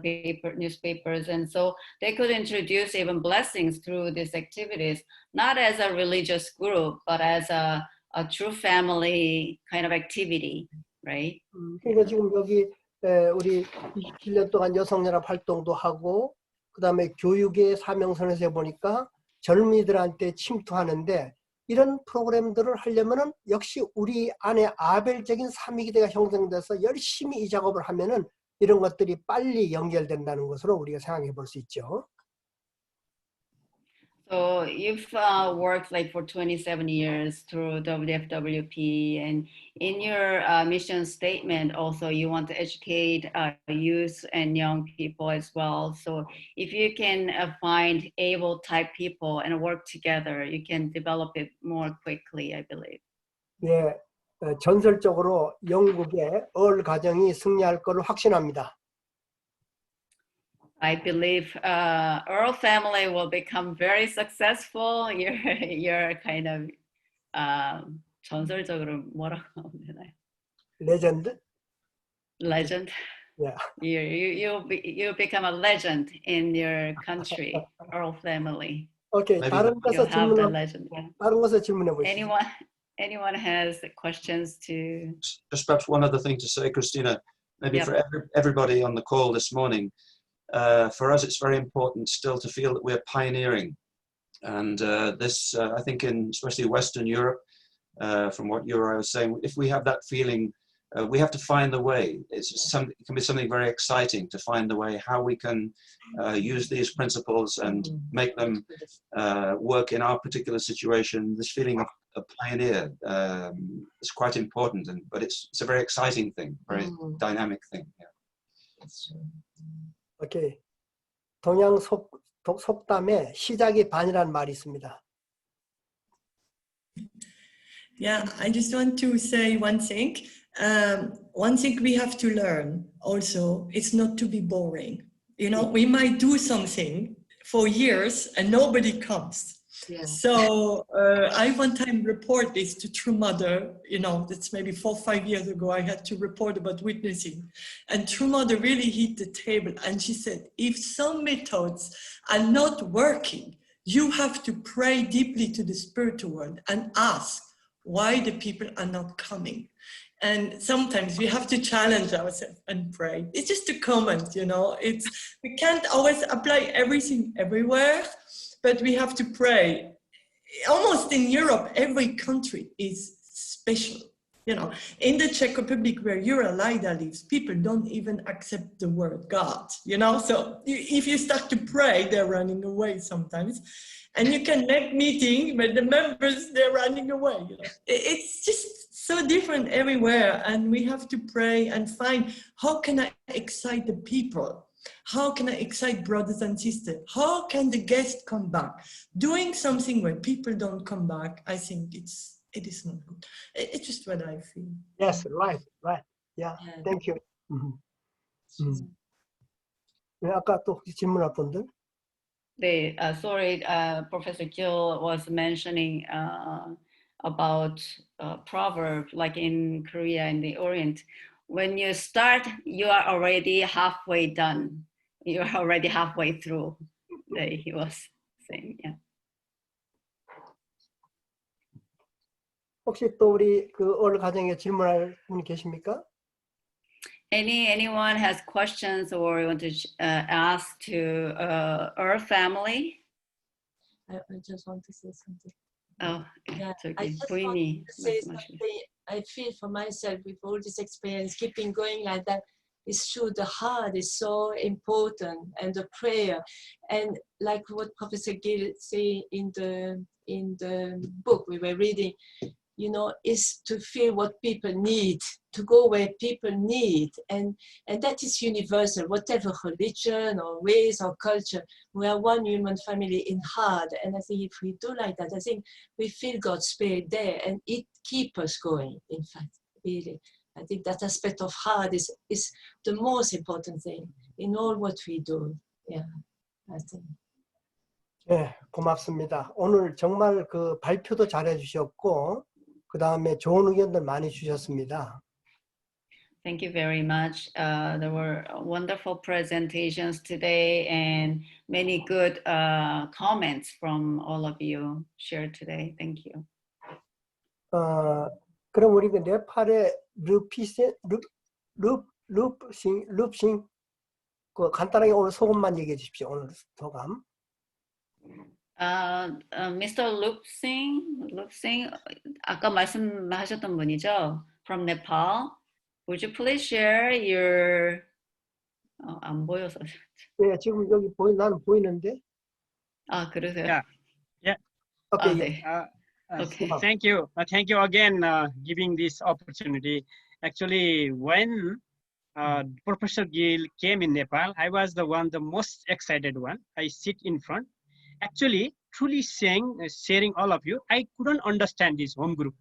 newspapers, and so they could introduce even blessings through these activities, not as a religious group, but as a true family kind of activity, right? 그러니까 지금 여기 우리 27년 동안 여성연합 활동도 하고 그 다음에 교육의 사명선에서 보니까 젊은이들한테 침투하는데 이런 프로그램들을 하려면은 역시 우리 안에 아벨적인 삼위기대가 형성돼서 열심히 이 작업을 하면은 이런 것들이 빨리 연결된다는 것으로 우리가 생각해 볼 수 있죠. So you've worked like for 27 years through WFWP, and in your mission statement also you want to educate youth and young people as well. So if you can find able type people and work together, you can develop it more quickly, I believe. 예, 전설적으로 영국의 얼 가정이 승리할 것을 확신합니다. I believe Earl family will become very successful. You're kind of 전설적으로 뭐라고 하면 되나요? Legend. Legend. Yeah. You become a legend in your country, Earl family. Okay. 다른 것에 질문해 보시죠. Anyone has questions to? Just perhaps one other thing to say, Christina. Maybe for everybody on the call this morning. For us, it's very important still to feel that we're pioneering. And this, I think, in especially Western Europe, from what Uri was saying, if we have that feeling, we have to find the way. It can be something very exciting to find the way how we can use these principles and make them work in our particular situation. This feeling of a pioneer is quite important, but it's a very exciting thing, very dynamic thing. Yeah. 오케이. 동양 속담에 시작이 반이라는 말이 있습니다. Yeah, I just want to say one thing. One thing we have to learn also is not to be boring. You know, we might do something for years and nobody comes. Yeah. So I one time report this to True Mother, you know, that's maybe 4 or 5 years ago, I had to report about witnessing. And True Mother really hit the table and she said, if some methods are not working, you have to pray deeply to the spiritual world and ask why the people are not coming. And sometimes we have to challenge ourselves and pray. It's just a comment, you know, we can't always apply everything everywhere. But we have to pray. Almost in Europe, every country is special. You know, in the Czech Republic where EURA-LIDA lives, people don't even accept the word God, you know? So if you start to pray, they're running away sometimes. And you can make meeting, but the members, they're running away. You know? It's just so different everywhere. And we have to pray and find, how can I excite the people? How can I excite brothers and sisters? How can the guests come back? Doing something when people don't come back, I think it is not good. It's just what I feel. Yes, right. Yeah, thank you. 아까 또 질문할 분들? 네, sorry, Professor Gill was mentioning about proverb, like in Korea, in the Orient. When you start, you are already halfway done. You are already halfway through. He was saying, yeah. 혹시 또 우리 올 가정에 질문할 분 계십니까? Anyone has questions or want to ask to our family? I just want to say something. Oh, yeah. Okay. I just want to say something. I feel for myself with all this experience, keeping going like that, is true. The heart is so important, and the prayer, and like what Professor Gill say in the book we were reading, you know, is to feel what people need to go where people need, and that is universal, whatever religion or race or culture. We are one human family in heart, and I think if we do like that, I think we feel God's spirit there, and it keeps us going. In fact, really, I think that aspect of heart is the most important thing in all what we do. Yeah, I think. 네, 고맙습니다. 오늘 정말 그 발표도 잘해 주셨고, 그 다음에 좋은 의견들 많이 주셨습니다. Thank you very much. There were wonderful presentations today and many good comments from all of you shared today. Thank you. 그럼 우리 그 네팔의 룹싱 그 간단하게 오늘 소감만 얘기해 주십시오. 오늘 소감. Mr. Lupsing, 아까 말씀하셨던 분이죠? From Nepal. Would you please share your 안 보여서. 네, 지금 여기 나는 보이는데. 아, 그러세요? Yeah. Yeah. Okay. Okay. Thank you. Thank you again giving this opportunity. Actually, when Professor Gill came in Nepal, I was the most excited one. I sit in front. Actually, truly sharing all of you, I couldn't understand this home group.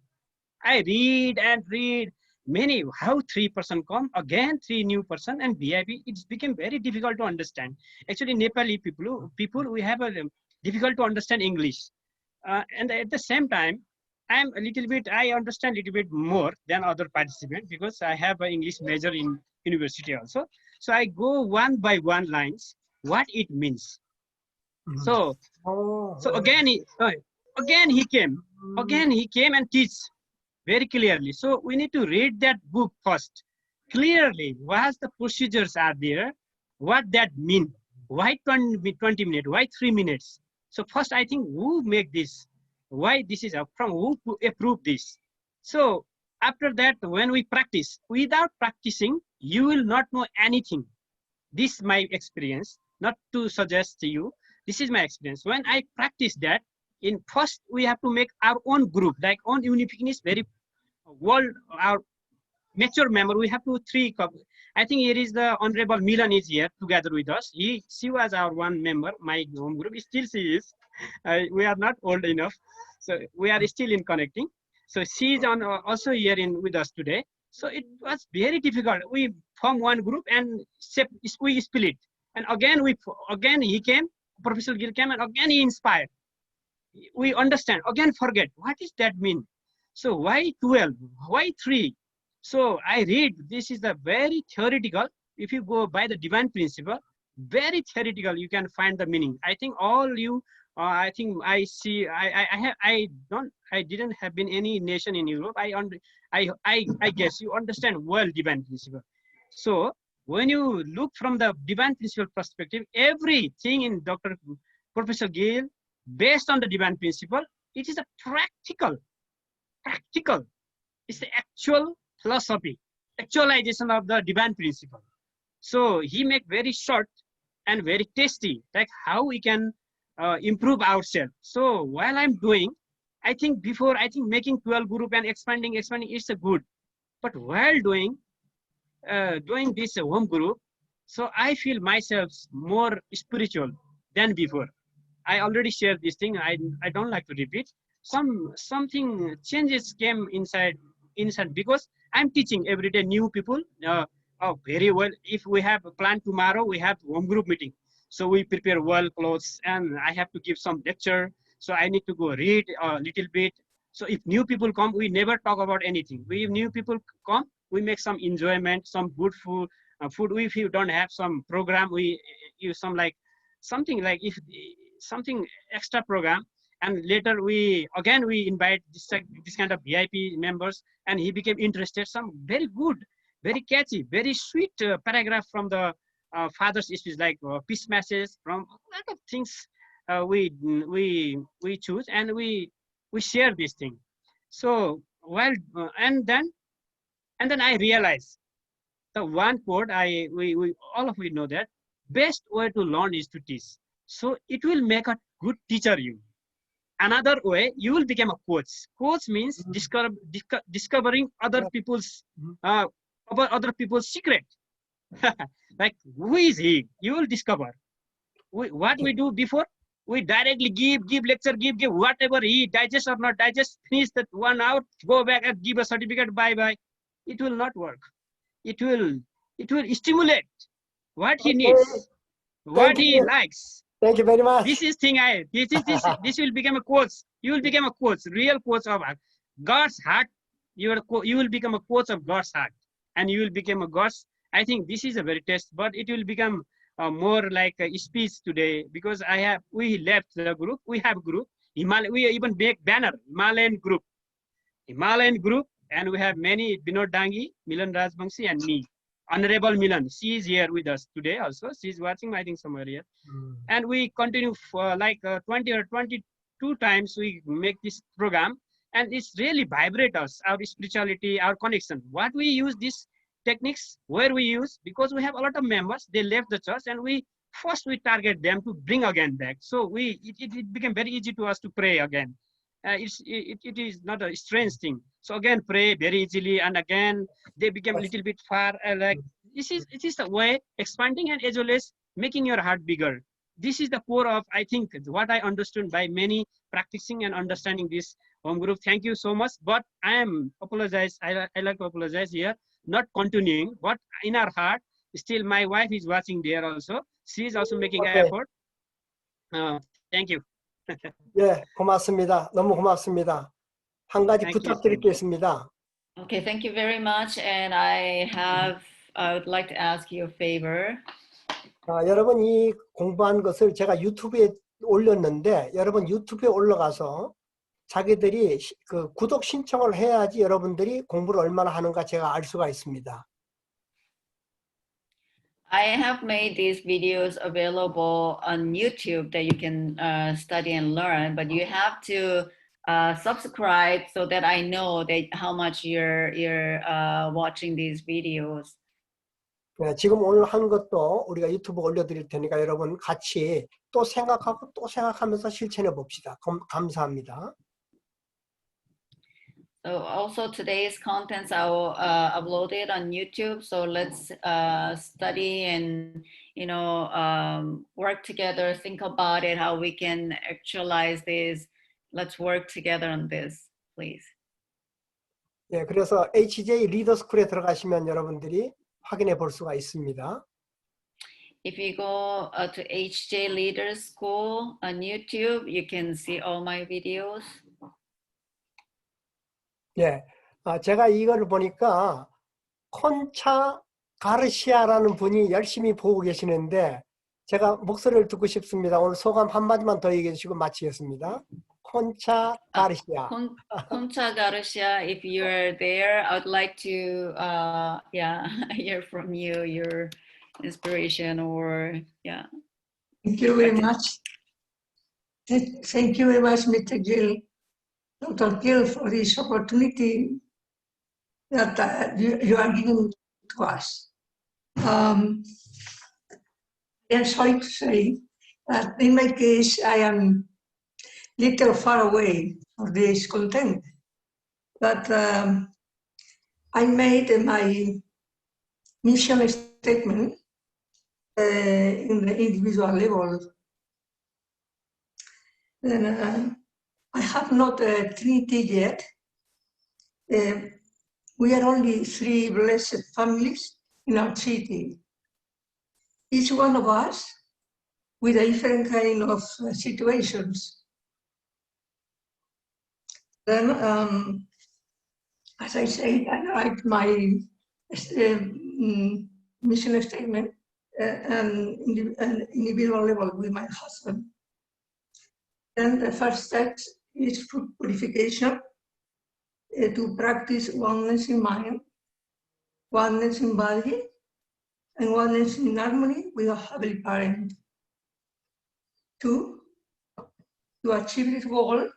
I read and read many, how 3 person come, again 3 new person and VIP, it's became very difficult to understand. Actually, Nepali people we have a difficult to understand English. And at the same time, I understand a little bit more than other participants because I have an English major in university also. So I go one by one lines, what it means. So again he came and teach very clearly. So we need to read that book first clearly. What the procedures are there, what that mean, why 20 minutes, why 3 minutes. So first I think who make this, why this is from who approve this. So after that, when we practice, without practicing you will not know anything. This is my experience, not to suggest to you. This is my experience. When I practice that, in first we have to make our own group, like own uniqueness, very our mature member. We have to 3 couples. I think here is the Honorable Milan is here together with us. She was our one member, my home group. Still she is. We are not old enough, so we are still in connecting. So she is also here with us today. So it was very difficult. We form one group and we split. And again he came. Professor Gill came and again he inspired. We understand, again forget, what does that mean? So why 12, why 3? So I read, this is the very theoretical. If you go by the divine principle, very theoretical, you can find the meaning. I think all you, I think I see, I didn't have been any nation in Europe. I guess you understand well divine principle. So when you look from the divine principle perspective, everything in Professor Gill, based on the divine principle, it is a practical. It's the actual philosophy, actualization of the divine principle. So he make very short and very tasty, like how we can improve ourselves. So while I'm doing, I think making 12 group and expanding is a good. But while doing this home group, so I feel myself more spiritual than before. I already shared this thing. I don't like to repeat. Something changes came inside because I'm teaching every day new people. Very well. If we have a plan tomorrow, we have home group meeting. So we prepare well clothes and I have to give some lecture. So I need to go read a little bit. So if new people come, we never talk about anything. If new people come, we make some enjoyment, some good food. If you don't have some program, we use something like something extra program. And later we invite this kind of VIP members, and he became interested. Some very good, very catchy, very sweet paragraph from the father's issues, like peace message, from a lot of things we choose and we share this thing. So and then I realized the one quote we all of you know that best way to learn is to teach. So it will make a good teacher you. another way, you will become a coach. Coach means discovering other people's other people's secret. Like, who is he? You will discover. What we do before, we directly give lecture, give whatever he digest or not digest, finish that 1 hour, go back and give a certificate, bye. It will not work. It will stimulate what he needs, what he likes. Thank you very much. This is thing this will become a coach. You will become a coach, real coach of God's heart. You will become a coach of God's heart, and you will become a God's. I think this is a very test, but it will become more like a speech today, because we left the group. We have group Himalaya. We even make banner Himalayan group, and we have many Binod Dangi, Milan Rajbangsi, and me. Honorable Milan, she is here with us today also. She is watching, I think, somewhere here. And we continue for like 20 or 22 times we make this program, and it's really vibrate us, our spirituality, our connection. What we use these techniques, where we use, because we have a lot of members, they left the church, and we target them to bring again back. So it became very easy to us to pray again. It is not a strange thing. So again, pray very easily, and again they became a little bit far. Like it is the way expanding and as well as making your heart bigger. This is the core of, I think, what I understood by many practicing and understanding this home group. Thank you so much. But I like to apologize here, not continuing. But in our heart, still my wife is watching there also. She is also making an effort. Thank you. 예, 고맙습니다. 너무 고맙습니다. 한 가지 부탁드리겠습니다. Okay, thank you very much. And I would like to ask you a favor. 여러분, 이 공부한 것을 제가 유튜브에 올렸는데, 여러분 유튜브에 올라가서 자기들이 그 구독 신청을 해야지 여러분들이 공부를 얼마나 하는가 제가 알 수가 있습니다. I have made these videos available on YouTube that you can study and learn, but you have to subscribe so that I know that how much you're watching these videos. 네, 지금 오늘 한 것도 우리가 유튜브 올려드릴 테니까 여러분 같이 또 생각하고 또 생각하면서 실천해 봅시다. 감사합니다. So also today's contents I will upload it on YouTube. So let's study and work together, think about it, how we can actualize this. Let's work together on this, please. 네, 그래서 HJ 리더스쿨에 들어가시면 여러분들이 확인해 볼 수가 있습니다. If you go to HJLEADERSCHOOl on YouTube, you can see all my videos. 예, 제가 이거를 보니까 콘차 가르시아라는 분이 열심히 보고 계시는데 제가 목소리를 듣고 싶습니다. 오늘 소감 한마디만 더 얘기해 주시고 마치겠습니다. 콘차 가르시아. Concha Garcia, if you're there, I would like to hear from you, your inspiration or Thank you very much. Thank you very much, Mr. Gill. Dr. Gill, for this opportunity that you are giving to us. I am sorry to say that in my case, I am little far away for this content, but I made my mission statement in the individual level. Then I have not a Trinity yet. We are only 3 blessed families in our city. Each one of us with a different kind of situations. Then, as I said, I write my mission statement and individual level with my husband. Then the first step is food purification, to practice oneness in mind, oneness in body, and oneness in harmony with a Heavenly Parent. 2, to achieve this goal,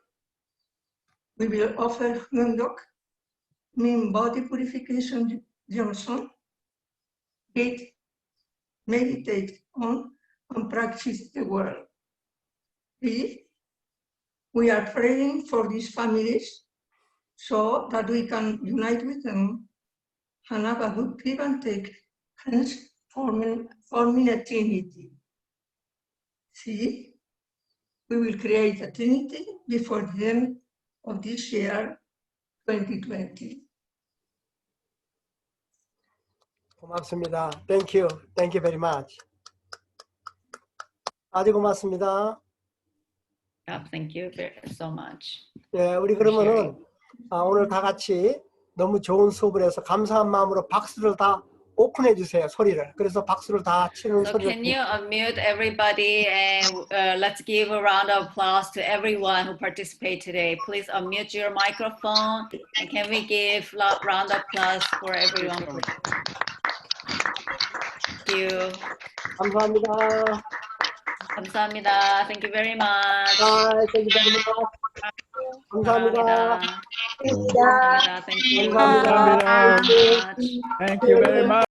we will offer HOONDOK, mean body purification Jeongseong, meditate on and practice the word. 3, We are praying for these families so that we can unite with them and have a good give and take, hence forming a trinity. See, we will create a trinity before the end of this year, 2020. 고맙습니다. Thank you. Thank you very much. 아주 고맙습니다. Thank you so much. 예, 우리 그러면은 오늘 다 같이 너무 좋은 수업을 해서 감사한 마음으로 박수를 다 오픈해 주세요. 소리를. 그래서 박수를 다 치는 So 소리를. can you unmute everybody and let's give a round of applause to everyone who participated today. Please unmute your microphone and can we give a round of applause for everyone. Thank you. 감사합니다. 감사합니다. Thank you very much. Bye. Thank you very much. 감사합니다. 감사합니다. Thank you. 감사합니다. Thank you very much.